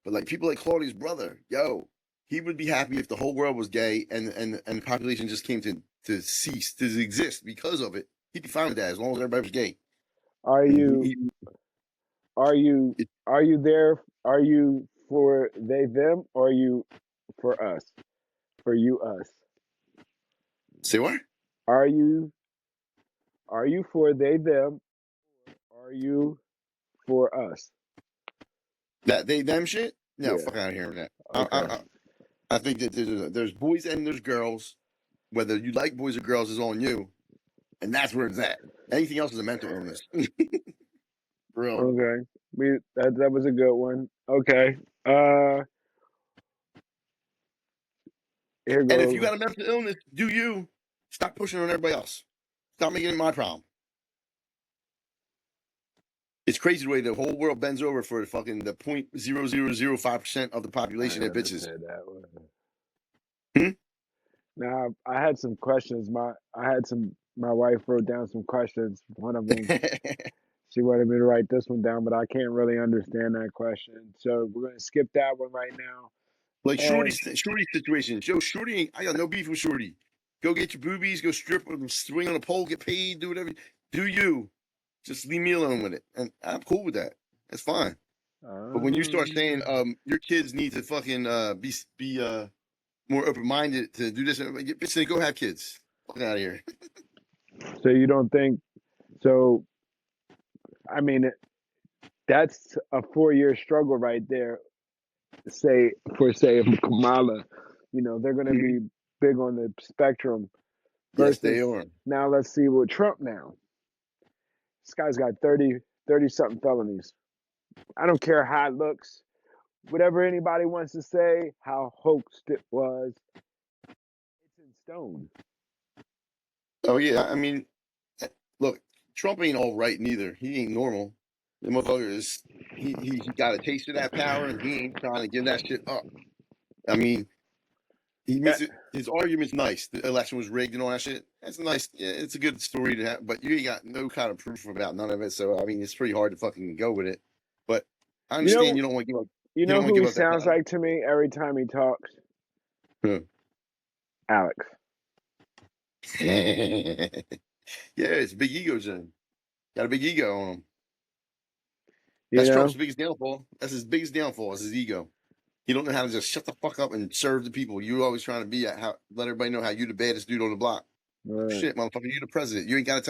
But like people like Claudia's brother, yo, he would be happy if the whole world was gay and the population just came to cease to exist because of it. He'd be fine with that as long as everybody was gay. are And you are you it, are you there? Are you for they them, or are you for us? For you us? say what? Are you for they them? Are you for us? That they them shit? No, Yeah. fuck out of here with that. Okay. I think that there's boys and there's girls. Whether you like boys or girls is on you. And that's where it's at. Anything else is a mental illness. Real. Okay. That was a good one. Okay. Uh, here And if you goes. got a mental illness, do you stop pushing on everybody else? Stop making it my problem. It's crazy the way the whole world bends over for the 0.0005% of the I population ain't that never bitches. said that one. Hmm? Now I had some questions. My wife wrote down some questions. One of them, she wanted me to write this one down, but I can't really understand that question. So we're gonna skip that one right now. Like And Shorty situations. Yo, Shorty, I got no beef with Shorty. Go get your boobies, go strip with them, swing on a pole, get paid, do whatever. Do you. Just leave me alone with it. And I'm cool with that. That's fine. But when you start saying your kids need to fucking be more open minded to do this, bitch, then go have kids. Fuck out of here. so you don't think so? I mean, that's a 4 year struggle right there. Say Kamala, they're going to Mhm. be big on the spectrum Yes, they versus are. now. Let's see with Trump now. This guy's got 30 something felonies. I don't care how it looks, whatever anybody wants to say, how hoaxed it was. It's in stone. Oh yeah, I mean, look, Trump ain't all right neither. He ain't normal. The motherfucker is he got a taste of that power and he ain't trying to give that shit up. I mean, he Yeah, makes it his argument's nice. The election was rigged and all that shit. That's nice. Yeah, it's a good story to have, but you ain't got no kind of proof about none of it. So I mean, it's pretty hard to fucking go with it. But I you understand know, you don't want to give up. you You know don't want who to he give up that sounds power. like to me every time he talks? Huh. Alex. Yeah, it's a big ego, Jen. Got a big ego on him. You That's Trump's know, biggest downfall. That's his biggest downfall is his ego. He don't know how to just shut the fuck up and serve the people. You always trying to be let everybody know how you the baddest dude on the block. right. Shit, motherfucker, you the president. You ain't gotta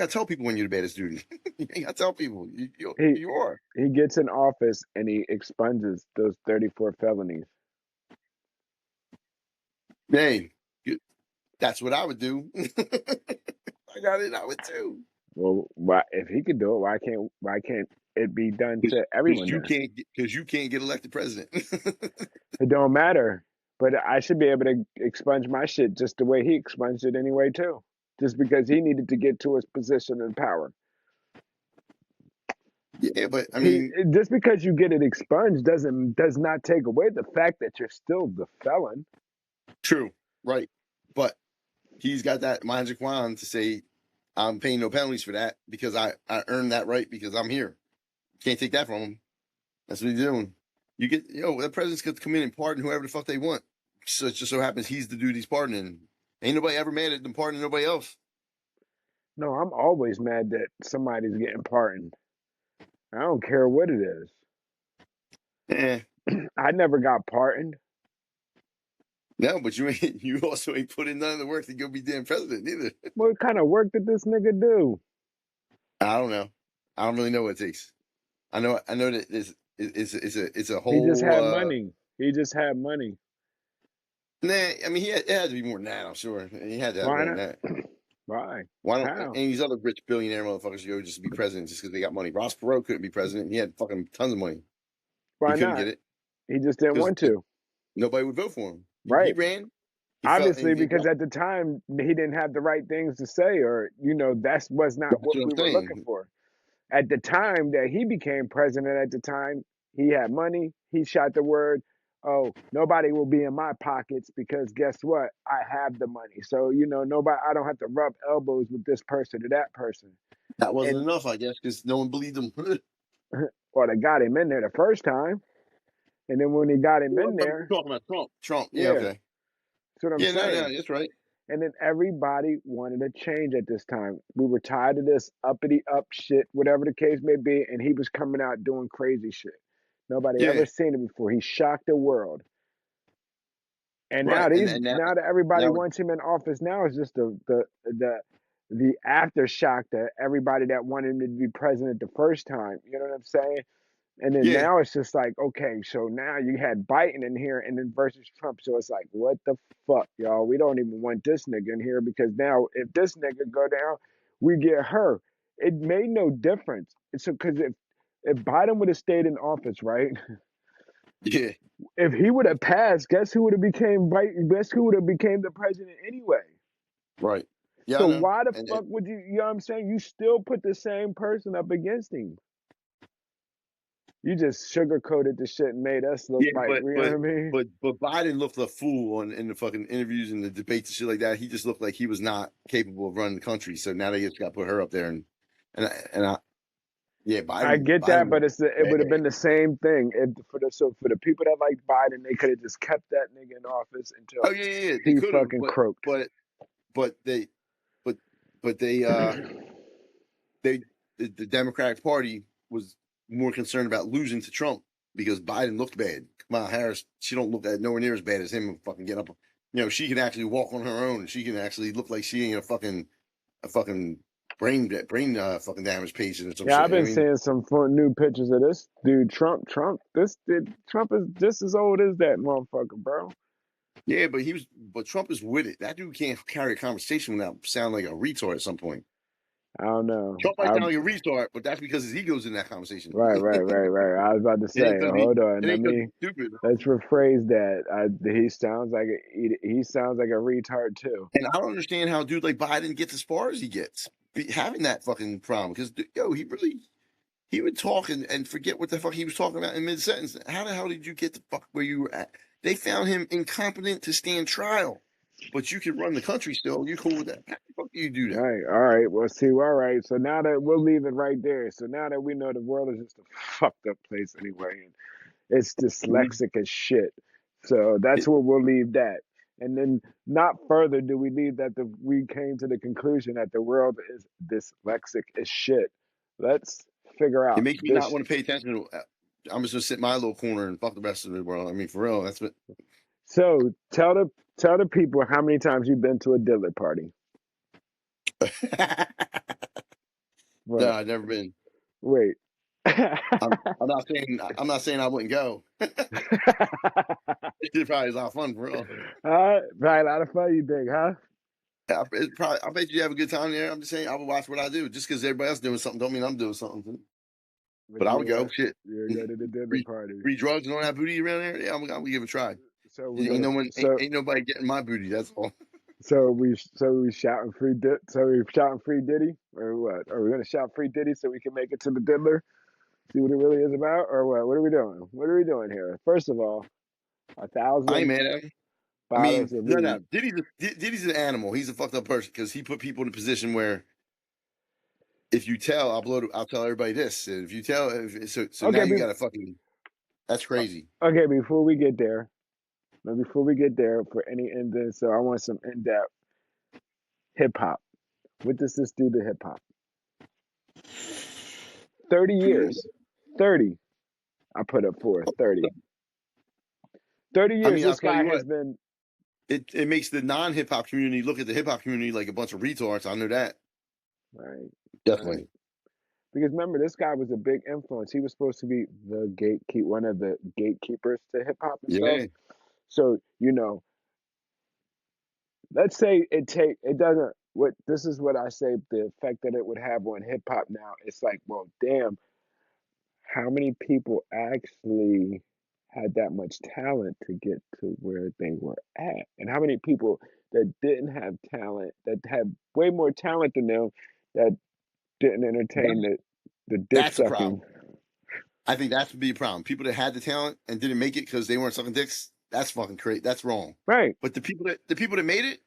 tell people when you're the baddest dude. You ain't gotta tell people. He You are. he gets in office and he expunges those 34 felonies. Hey, that's what I would do. I got it, I would too. Well, Why, if he could do it, why can't it be done to Because everyone you then? can't get elected president. It don't matter. But I should be able to expunge my shit just the way he expunged it anyway too. Just because he needed to get to his position in power. Yeah, but I He mean, just because you get it expunged does not take away the fact that you're still the felon. true, right? But he's got that magic wand to say, I'm paying no penalties for that because I earned that right because I'm here. Can't take that from him. That's what he's doing. You get, the presidents get to come in and pardon whoever the fuck they want. So it just so happens he's the dude he's pardoning. Ain't nobody ever mad at them pardoning nobody else. No, I'm always mad that somebody's getting pardoned. I don't care what it is. Eh, I never got pardoned. no, but you also ain't put in none of the work to go be damn president either. What kind of work did this nigga do? I don't know. I don't really know what it takes. I know that it's a He just whole had money. He just had money. nah. I mean, it had to be more than that. I'm sure he had to have Why more than not? that. Why? Why don't How? any of these other rich billionaire motherfuckers go just to be president just because they got money? Ross Perot couldn't be president. He had fucking tons of money. He Why couldn't get not? it He just didn't because want to. nobody would vote for him. He Right. ran. He felt Obviously, and he because got. at the time he didn't have the right things to say, or that was not That's what what I'm we were looking saying. for. At the time that he became president, at the time he had money. He shot the word, "Oh, nobody will be in my pockets because guess what? I have the money. So nobody. I don't have to rub elbows with this person or that person." That wasn't And enough, I guess, because no one believed him. or they got him in there the first time, and then when he got him Well, in but we're there, talking about Trump. Trump. Yeah. yeah, Okay. that's what I'm Yeah. No. saying. No. That's right. And then everybody wanted a change at this time. We were tired of this uppity up shit, whatever the case may be. And he was coming out doing crazy shit. Nobody ever Yeah. seen it before. He shocked the world. And now Right. And these and now that everybody now wants him in office, now it's just the aftershock to everybody that wanted him to be president the first time. You know what I'm saying? And then yeah. now it's just like, okay, so now you had Biden in here and then versus Trump. So it's like, what the fuck, y'all? We don't even want this nigga in here because now if this nigga go down, we get her. It made no difference. So because if Biden would have stayed in office, right? Yeah. If he would have passed, guess who would have became guess who would have became the president anyway? Right. Yeah. I So know. why the And fuck would you know what I'm saying? You still put the same person up against him. You just sugarcoated the shit and made us look yeah, like, but you know what but I mean? but Biden looked a fool in the fucking interviews and the debates and shit like that. He just looked like he was not capable of running the country. So now they just got to put her up there and yeah, I get that, Biden but looked it would have bad. been the same thing if for the people that liked Biden, they could have just kept that nigga in office Oh until yeah, they he could have, fucking croaked. but but they but but they the Democratic Party was more concerned about losing to Trump because Biden looked bad. Kamala Harris, she don't look that nowhere near as bad as him. Fucking get up, she can actually walk on her own. She can actually look like she ain't a fucking brain fucking damage patient or some Yeah, I've shit. I been mean, seeing some fun new pictures of this dude, Trump. Trump is just as old as that motherfucker, bro. yeah, but Trump is with it. That dude can't carry a conversation without sounding like a retard at some point. I don't know. Trump might sound like a retard, but that's because his ego's in that conversation. Right. I was about to It ain't say, because hold on, it let ain't because me he's stupid. let's rephrase that. He sounds like a retard too. And I don't understand how a dude like Biden gets as far as he gets, having that fucking problem. Because he would talk and forget what the fuck he was talking about in mid sentence. How the hell did you get the fuck where you were at? They found him incompetent to stand trial, but you can run the country still. You cool with that? How the fuck do you do that? All right. Well, see, all right. So now that we'll leave it right there. So now that we know the world is just a fucked up place anyway, and it's Mhm. dyslexic as shit. So that's where we'll leave that. And then not further do we leave that we came to the conclusion that the world is dyslexic as shit. Let's figure It out makes me not this. want to pay attention. I'm just gonna sit in my little corner and fuck the rest of the world. I mean, for real, that's what. So tell the people how many times you've been to a Dillard party. No, What? I've never been. Wait. I'm not saying I wouldn't go. It probably is a lot of fun for real. Probably a lot of fun, you think, huh? I bet you have a good time there. I'm just saying, I would watch what I do. Just because everybody else doing something, don't mean I'm doing something. But But I you would go. want Shit, you go to the dinner free, party. free drugs and all that booty around there. Yeah, I'm gonna give it a try. So we're Ain't gonna no one, so ain't nobody getting my booty. That's all. we shouting free so we shouting free Diddy or what? Are we gonna shout free Diddy so we can make it to the diddler? See what it really is about, or what? What are we doing? What are we doing here? First of all, a I ain't thousand mad at him. I bottles mean, of no, weed. no. Diddy's an animal. He's a fucked up person because he put people in a position where if you tell, I'll tell everybody this. And if you tell, so now Okay, you got to fucking. That's crazy. okay. Before we get there, now before we get there, for any in this, so I want some in depth hip hop. What does this do to hip hop? 30 years, 30. I put up for 30. 30 years. I'll This tell guy you has what. been It makes the non hip hop community look at the hip hop community like a bunch of retards. I know that right, right. definitely. Because remember, this guy was a big influence. He was supposed to be the gatekeep, one of the gatekeepers to hip hop and stuff. Yeah, So let's say it doesn't. What this is what I say. The effect that it would have on hip hop now. It's like, well, damn, how many people actually had that much talent to get to where they were at, and how many people that didn't have talent that had way more talent than them that didn't entertain the dick that's a sucking. problem. I think that would be a problem. People that had the talent and didn't make it because they weren't sucking dicks. That's fucking crazy. That's wrong. Right. But the people that made it,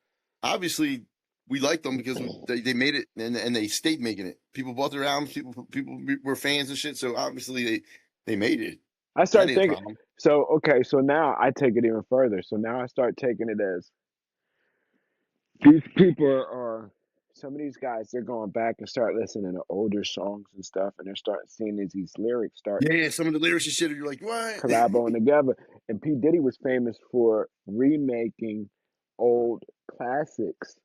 obviously, we liked them because they made it and they stayed making it. People bought their albums. People were fans and shit. So obviously they made it. I That start ain't a thinking. problem. So okay, so now I take it even further. So now I start taking it as these people are some of these guys. They're going back and start listening to older songs and stuff, and they're starting seeing these lyrics start Yeah, some of the lyrics and shit. You're like, what? collaborating together. And P Diddy was famous for remaking old classics.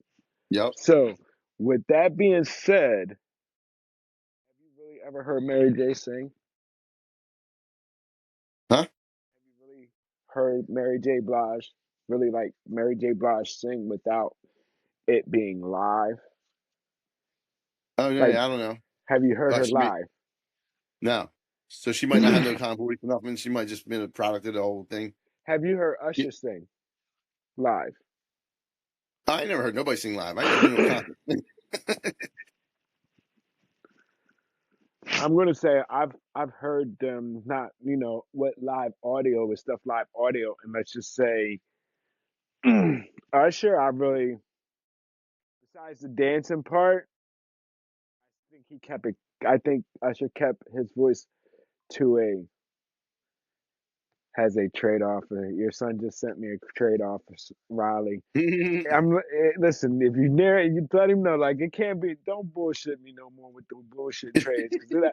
Yep. So with that being said, have you really ever heard Mary J sing? Huh? Have you really heard Mary J. Blige, really like Mary J. Blige sing without it being live? Oh no, Like, yeah, I don't know. have you heard her She may live? no. So she might not have no continuity for nothing. She might just been a product of the whole thing. Have you heard Yeah, Usher sing live? I ain't never heard nobody sing live. I ain't never been to a concert. I'm gonna say I've heard them not what live audio is stuff live audio, and let's just say Usher I really besides the dancing part I think he kept it. I think Usher kept his voice to a has a trade offer. Your son just sent me a trade offer, Riley. Listen. If you near it, you let him know. Like it can't be. Don't bullshit me no more with the bullshit trades. Because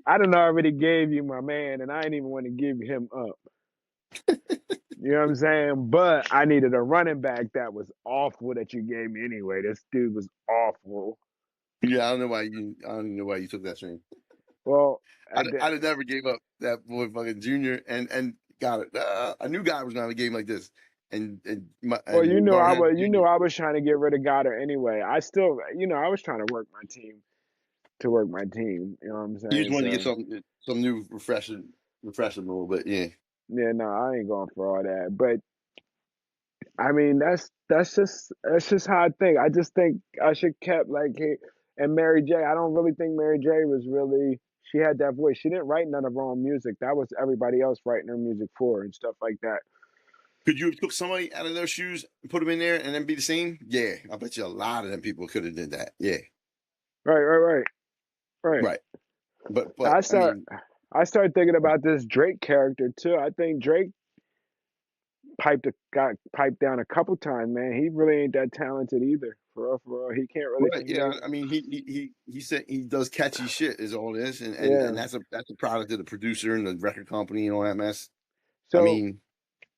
I done already gave you my man, and I ain't even want to give him up. You know what I'm saying? But I needed a running back that was awful that you gave me anyway. This dude was awful. Yeah, I don't even know why you took that stream. Well, at the, I'd have never gave up that boy fucking Junior and got it. I knew God was gonna have a game like this, well, and Barnett you knew Junior. I was trying to get rid of Goddard anyway. I still, I was trying to work my team to work my team. You know what I'm He just saying? wanted to get So some new refreshing a little bit. Yeah. yeah, no, I ain't going for all that. But I mean, that's just how I think. I just think I should kept like and Mary J. I don't really think Mary J. was really. She had that voice. She didn't write none of her own music. That was everybody else writing her music for her and stuff like that. Could you have took somebody out of their shoes and put them in there and then be the same? Yeah, I bet you a lot of them people could have did that. Yeah, Right, right, right, right. But right. I mean, I started thinking about this Drake character too. I think Drake got piped down a couple times, man. He really ain't that talented either. For real. He can't really right? sing. He Yeah, ain't, I mean, he said he does catchy shit is all it is, and yeah. that's a product of the producer and the record company and all that mess. I So mean,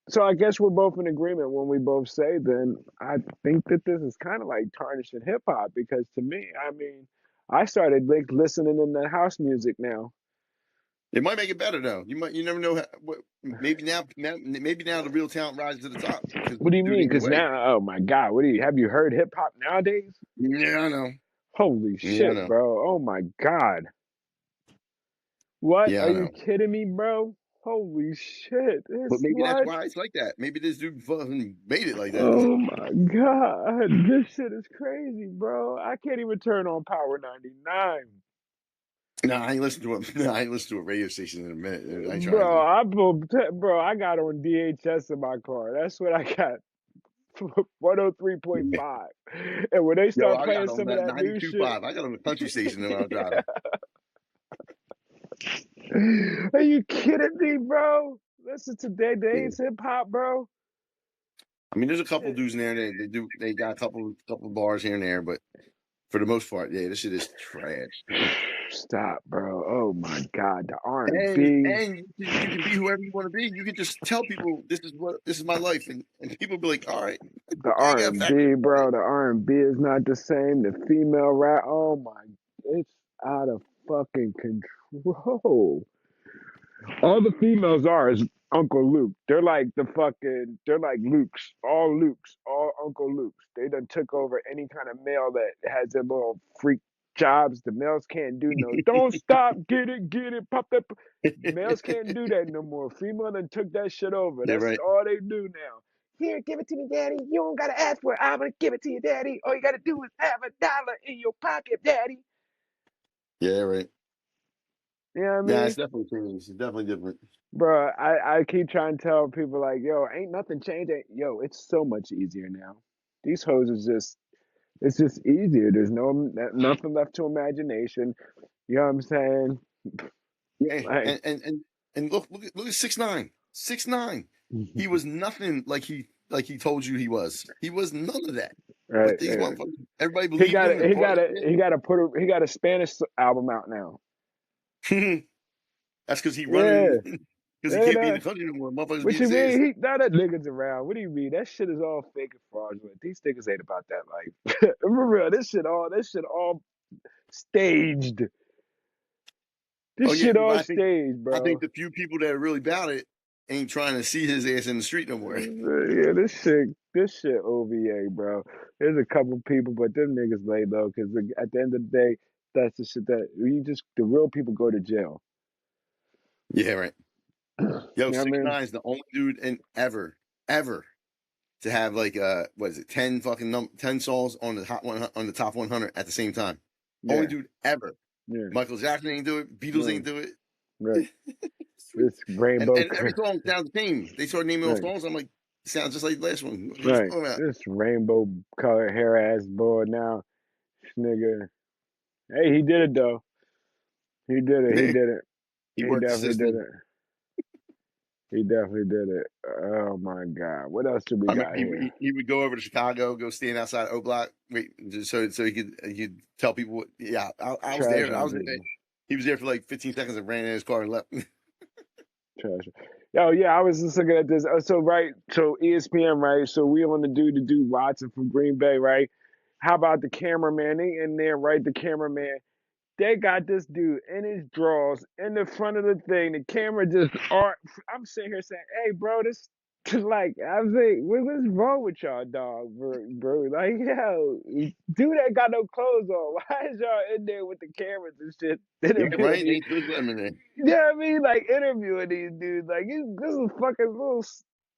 so I guess we're both in agreement when we both say then I think that this is kind of like tarnishing hip hop because to me, I mean, I started like listening in the house music now. It might make it better though. You never know. Maybe now the real talent rises to the top because What do you do it mean? either Because way. now, oh my God, have you heard hip hop nowadays? Yeah, I know. Holy Yeah, I shit, know. bro. Oh my God. What? Yeah, Are I you know. kidding me, bro? Holy shit. But This maybe that's what? why it's like that. Maybe this dude fucking made it like that. Oh my God. This shit is crazy, bro. I can't even turn on Power 99. No, I ain't listened to him. No, I ain't listened to a radio station in a minute. I ain't trying Bro, to. I got on DHS in my car. That's what I got. 103.5. And when they Yo, start I got playing on some of that that new shit, 92.5. I got on the country station when I was driving. are you kidding me, bro? Listen to today's hip hop, bro. I mean, there's a couple Shit. dudes in there. They got a couple bars here and there, but for the most part, yeah, this shit is trash. Stop, bro. Oh my God. The And R&B. you can be whoever you want to be. You can just tell people this is my life, and people be like, all right, The you ain't got to factor R&B, in. bro. The R&B is not the same. The female rap. Oh my. It's out of fucking control. All the females are is Uncle Luke. They're like they're like Lukes, all Uncle Lukes. They done took over any kind of male that has their little freak jobs. The males can't do no, don't stop, get it, pop that. Males can't do that no more. Female done took that shit over. Yeah, That's right. all they do now. Here, give it to me, daddy. You don't gotta ask for it. I'm gonna give it to you, daddy. All you gotta do is have $1 in your pocket, daddy. Yeah, right. You know what I Yeah, mean? it's definitely changed. It's definitely different. Bro, I keep trying to tell people like, yo, ain't nothing changing. Yo, it's so much easier now. These hoes is just, it's just easier. There's nothing left to imagination. You know what I'm saying? Yeah, Like, and look at 6ix9ine. 6ix9ine. He was nothing like he told you he was. He was none of that. right, But these yeah. motherfuckers, everybody He believed got him a, and he bought got a, his he got to he got a Spanish album out now. shit. That's because he Yeah, running because he can't be in yeah. the country no more. Motherfuckers What beat you his ass. mean? Now that nigga's around. What do you mean? That shit is all fake and fraudulent. These niggas ain't about that life. For real, this shit all staged. This Oh yeah, shit but all staged, I think bro. the few people that are really about it ain't trying to see his ass in the street no more. Yeah, this shit OVA, bro. There's a couple people, but them niggas lay low because at the end of the day, that's the shit that the real people go to jail. Yeah, right. You Yo, know what I six mean? nine is the only dude in ever to have like what is it 10 songs on the on the top 100 at the same time. Only Yeah, dude ever. yeah, Michael Jackson ain't do it. Beatles right, ain't do right. it. This rainbow, And every song sounds the same. They started naming off right, songs. I'm like, it sounds just like the last one. What are you right. talking about? This rainbow colored hair ass boy now, this nigga. Hey, he did it though. He did it. He Yeah, did it. he He worked the definitely did system. it. He definitely did it. Oh my God. What else do we I remember got here? he would go over to Chicago, go stand outside O Block, wait, just so he could tell people. Yeah, I was Trash there. I on was there. people. He was there for like 15 seconds and ran in his car and left. Trash. Yo, yeah, I was just looking at this. So right, so ESPN, right? So we on the dude Watson from Green Bay, right? How about the cameraman? They in there, right? The cameraman. They got this dude in his drawers in the front of the thing. The camera just art. I'm sitting here saying, "Hey, bro, this like I'm saying, what's wrong with y'all, dog, bro? Like, yo, dude ain't got no clothes on. Why is y'all in there with the cameras and shit Yeah, interviewing right. They these? ain't supposed to let him in there. You know what I mean? Like interviewing these dudes. Like this is a fucking little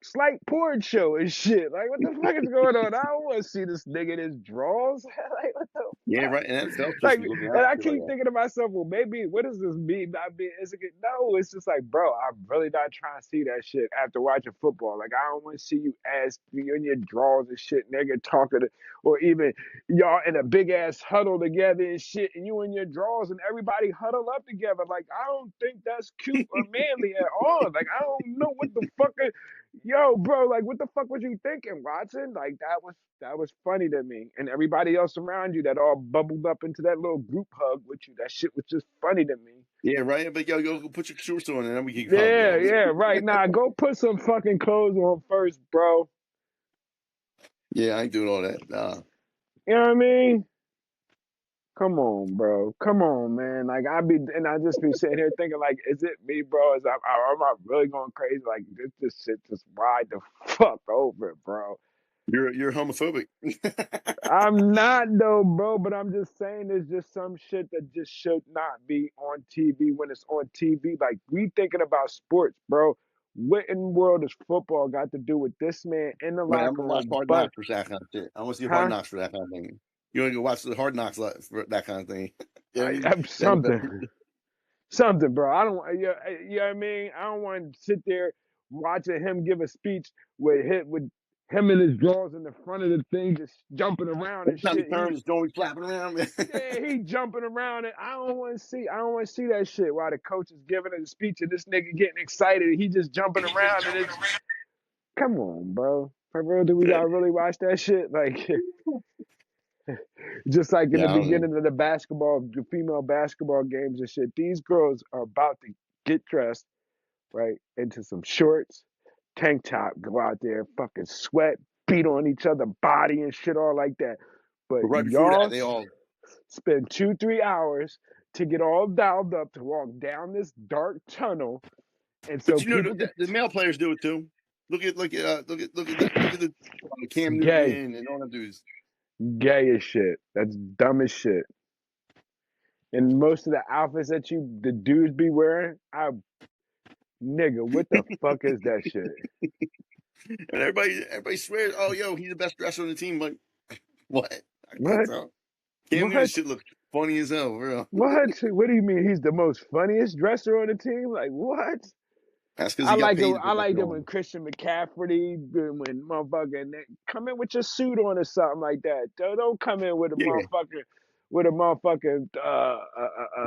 slight porn show and shit. Like what the fuck is going on? I don't want to see this nigga in his drawers. Like what the Yeah, fuck? right. And NFL supposed Like, to be looking and out for I shit like keep that. thinking to myself, well, maybe what does this mean? I mean, is it no? It's just like, bro, I'm really not trying to see that shit after watching football. Like, I don't want to see you ass you in your drawers and shit, nigga, talking to, or even y'all in a big ass huddle together and shit, and you in your drawers and everybody huddle up together. Like, I don't think that's cute or manly at all. Like, I don't know what the fuck. Yo, bro, like, what the fuck was you thinking, Watson? Like, that was funny to me, and everybody else around you that all bubbled up into that little group hug with you. That shit was just funny to me. Yeah, right. But yo, go put your shorts on and then we can hug, Yeah, yo. yeah, right. Now go put some fucking clothes on first, bro. Yeah, I ain't doing all that. Nah. You know what I mean? Come on, bro. Come on, man. Like I just be sitting here thinking, like, is it me, bro? Am I really going crazy? Like this shit just ride the fuck over, bro. You're homophobic. I'm not though, bro. But I'm just saying, there's just some shit that just should not be on TV when it's on TV. Like we thinking about sports, bro. What in the world does football got to do with this man in the Man, I'm locker gonna watch room? Hard But Knocks for that kind of shit. I want to see Hard huh? Knocks for that kind of thing. You want to go watch the Hard Knocks for that kind of thing? You know what I mean? I'm The NFL. something. Something, bro. I don't, you know what I mean? I don't want to sit there watching him give a speech with him and his drawers in the front of the thing, just jumping around and Every time he shit. turns, it's always flapping around. He jumping around, and I don't want to see that shit while the coach is giving a speech and this nigga getting excited and he just jumping around and it's, come on, bro. For real, do we gotta really watch that shit? Like, just like in the Yeah, I don't know. beginning of the female basketball games and shit, these girls are about to get dressed right, into some shorts, tank top, go out there, fucking sweat, beat on each other body and shit, all like that. But But right before that, y'all they all. spend 2-3 hours to get all dialed up to walk down this dark tunnel, and But so you know, people get the male players do it too. Look at the Cam gay, Newton and all them dudes. gay as shit. That's dumb as shit. And most of the outfits that the dudes be wearing, nigga, what the fuck is that shit? And everybody swears, oh, yo, he's the best dresser on the team. Like, what? I can't What? tell. Cam Newton What? shit look funny as hell, bro. What? What do you mean he's the most funniest dresser on the team? Like what? That's because he got paid to I put that liked shit it when on. Christian McCaffrey, when motherfucking come in with your suit on or something like that. Don't come in with a Yeah, motherfucking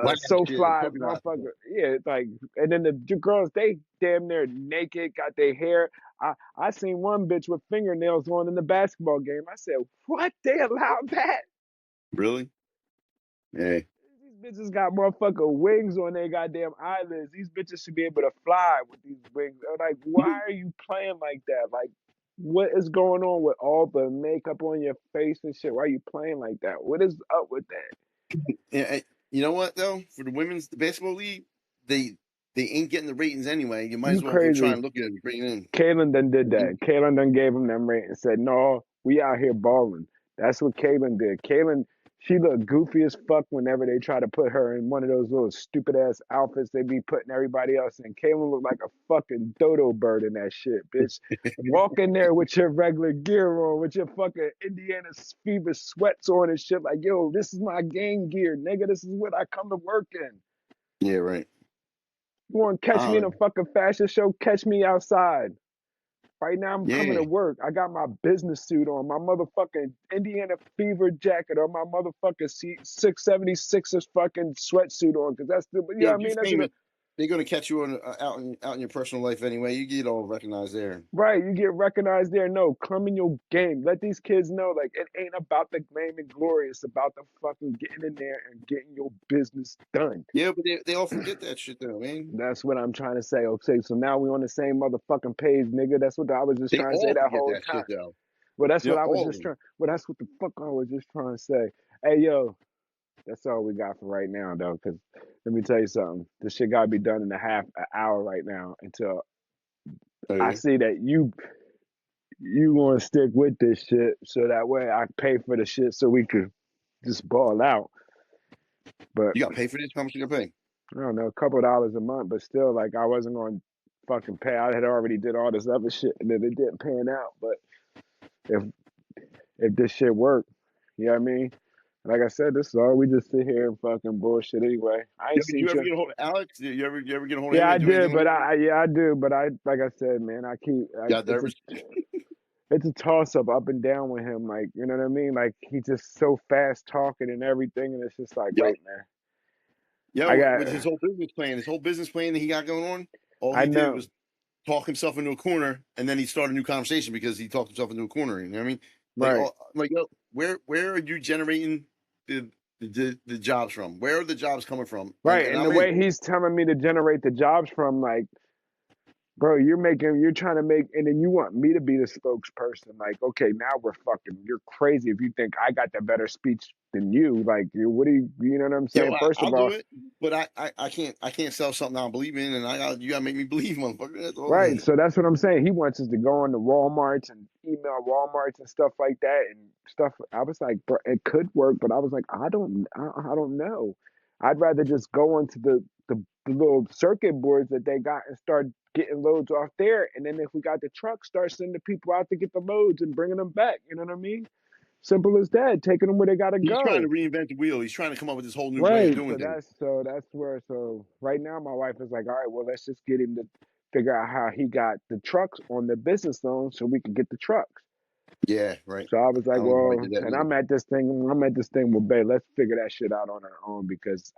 black so shit and fly polka dots and motherfucker. stuff. Yeah, like and then the girls they damn near naked, got their hair. I seen one bitch with fingernails on in the basketball game. I said, what? They allowed that? Really? Yeah. These bitches got motherfucking wings on their goddamn eyelids. These bitches should be able to fly with these wings. I'm like, why are you playing like that? Like, what is going on with all the makeup on your face and shit? Why are you playing like that? What is up with that? Yeah, you know what though? For the women's basketball league, they ain't getting the ratings anyway. You might You as well go try crazy. and look at it, bring it in. Kaylin done did that. Kaylin done gave him them rate and said, no, we out here balling. That's what Kaylin did. Kaylin, she looked goofy as fuck whenever they try to put her in one of those little stupid ass outfits they be putting everybody else in. Kaylin looked like a fucking dodo bird in that shit, bitch. Walk in there with your regular gear on, with your fucking Indiana Fever sweats on and shit. Like, yo, this is my game gear, nigga. This is what I come to work in. Yeah, right. You want to I catch me in don't a know. fucking fashion show? Catch me outside. Right now, I'm coming Yeah, to work. I got my business suit on, my motherfucking Indiana Fever jacket, or my motherfucking 676ers fucking sweatsuit on, because that's the, you yeah. know what If I you're mean? That's what, famous, they're gonna catch you on out in your personal life anyway. You get all recognized there. right. You get recognized there. No, come in your game. Let these kids know, like, it ain't about the name and glory. It's about the fucking getting in there and getting your business done. Yeah, but they all forget that shit though, man. That's what I'm trying to say. Okay, so now we on the same motherfucking page, nigga. That's what I was just They trying to say all that forget whole that time. shit though. Well, that's Yeah, what I was all of just them. trying. Well, that's what the fuck I was just trying to say. Hey, yo, that's all we got for right now, though. Because let me tell you something. This shit got to be done in an hour right now. Until Oh I yeah, see that you want to stick with this shit, so that way I pay for the shit, so we could just ball out. But you got to pay for this. How much you got to pay? I don't know, a couple of dollars a month. But still, like I wasn't going to fucking pay. I had already did all this other shit, and then it didn't pan out. But if if this shit worked, you know what I mean? Like I said, this is all we just sit here and fucking bullshit anyway. I Yeah, ain't did seen you ever you. get a hold of Alex? You ever get a hold of Yeah, him I and do anything did, with but him? I do, but I like I said, man, Got nervous. it's a toss up and down with him. Like you know what I mean? Like he's just so fast talking and everything, and it's just like, Yep. wait, man, Yeah, I got, with his whole business plan that he got going on, all I he did know, was talk himself into a corner, and then he started a new conversation because he talked himself into a corner. You know what I mean? Like, right, yo, where are you generating the jobs from? Where are the jobs coming from? right, And and the I'm in. way he's telling me to generate the jobs from, like, Bro, you're trying to make, and then you want me to be the spokesperson. Like, okay, now we're fucking. You're crazy if you think I got the better speech than you. Like, what do you know what I'm Yo, saying? First I'll of do all, it, but I can't sell something I don't believe in, and you gotta make me believe, motherfucker. That's all. right. So that's what I'm saying. He wants us to go on to Walmarts and email Walmarts and stuff like that and stuff. I was like, bro, it could work, but I was like, I don't know. I'd rather just go onto the little circuit boards that they got and start getting loads off there. And then if we got the truck, start sending people out to get the loads and bringing them back. You know what I mean? Simple as that. Taking them where they gotta He's trying to go. reinvent the wheel. He's trying to come up with this whole new way of Right. doing things. So that's where so right now my wife is like, all right, well let's just get him to figure out how he got the trucks on the business loan so we can get the trucks. Yeah, right. So I was I like, don't know how he well, did that and either. I'm at this thing with Bay. Let's figure that shit out on our own because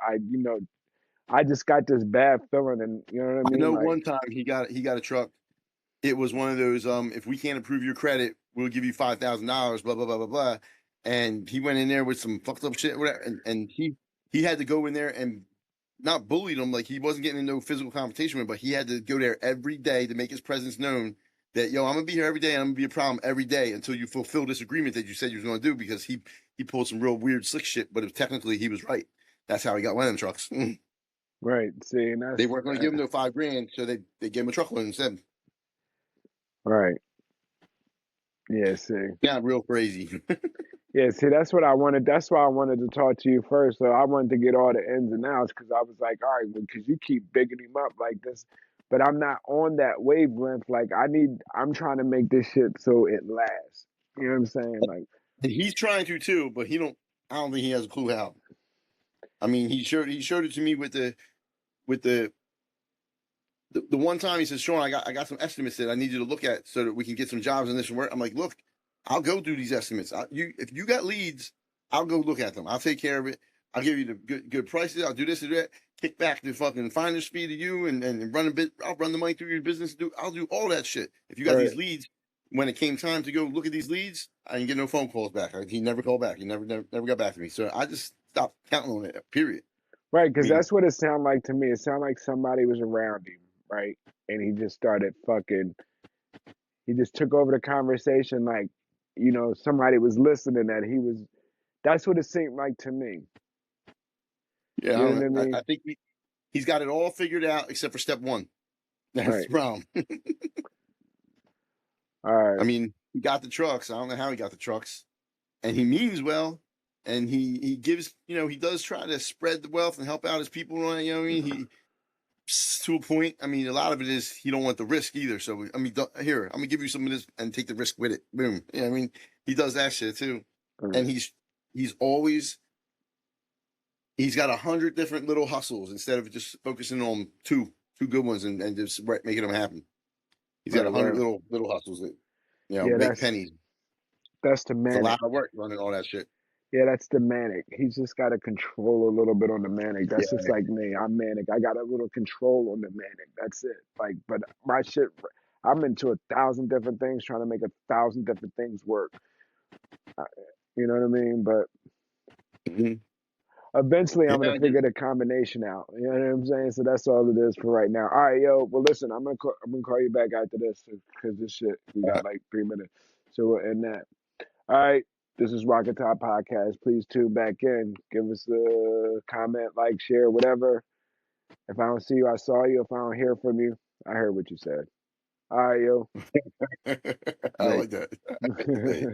I just got this bad feeling and you know what I I mean? know Like, one time he got a truck. It was one of those if we can't approve your credit, we'll give you $5,000. Blah blah blah blah blah. And he went in there with some fucked up shit, whatever. And he had to go in there and not bullied him, like he wasn't getting into no physical confrontation with him, but he had to go there every day to make his presence known. That yo, I'm gonna be here every day, and I'm gonna be a problem every day until you fulfill this agreement that you said you was gonna do. Because he pulled some real weird slick shit, but technically he was right. That's how he got one of them trucks. right. See, and They that's weren't going to give him no $5,000, so they gave him a truckload instead. right. Yeah, see. Yeah, real crazy. Yeah, see, that's what I wanted. That's why I wanted to talk to you first. So I wanted to get all the ins and outs because I was like, all right, because you keep bigging him up like this, but I'm not on that wavelength. Like I'm trying to make this shit so it lasts. You know what I'm saying? Like, And he's trying to too, but he don't. I don't think he has a clue how. I mean, he showed it to me with the one time he says, Sean, I got some estimates that I need you to look at so that we can get some jobs in this and work. I'm like, look, I'll go do these estimates. If you got leads, I'll go look at them. I'll take care of it. I'll give you the good prices. I'll do this and that. Kick back the fucking finder's fee to you and run a bit. I'll run the money through your business. I'll do all that shit. If you got right, these leads, when it came time to go look at these leads, I didn't get no phone calls back. He never called back. He never got back to me. So I just stopped counting on it. Period. right, I because mean, that's what it sounded like to me. It sounded like somebody was around him, right, and he just started fucking. He just took over the conversation, like, somebody was listening. That he was. That's what it seemed like to me. yeah, You know what I I mean? think he's got it all figured out except for step one. That's Right. the problem. All I right. mean, he got the trucks. I don't know how he got the trucks, and he means well, and he gives. He does try to spread the wealth and help out his people. You know what I mean? He to a point. I mean, a lot of it is he don't want the risk either. So I mean, here I'm gonna give you some of this and take the risk with it. Boom. Yeah, I mean, he does that shit too, and he's always he's got 100 different little hustles instead of just focusing on two good ones and just making them happen. He's got Right. 100 Right. little hustles that Yeah. make pennies. That's the It's a manic. lot of work running all that shit. Yeah, that's the manic. He's just got to control a little bit on the manic. Yeah, That's just like me. I'm manic. I got a little control on the manic. That's it. Like, but my shit, I'm into 1,000 different things, trying to make 1,000 different things work. Uh, You know what I mean? But hmm eventually, yeah. I'm gonna figure the combination out. You know what I'm saying? So that's all it is for right now. All right, yo. Well, listen, I'm gonna call you back after this because this shit we got like 3 minutes. So we'll end that. All right. This is Rocket Top Podcast. Please tune back in. Give us a comment, like, share, whatever. If I don't see you, I saw you. If I don't hear from you, I heard what you said. All right, yo. I Late. like that. Late.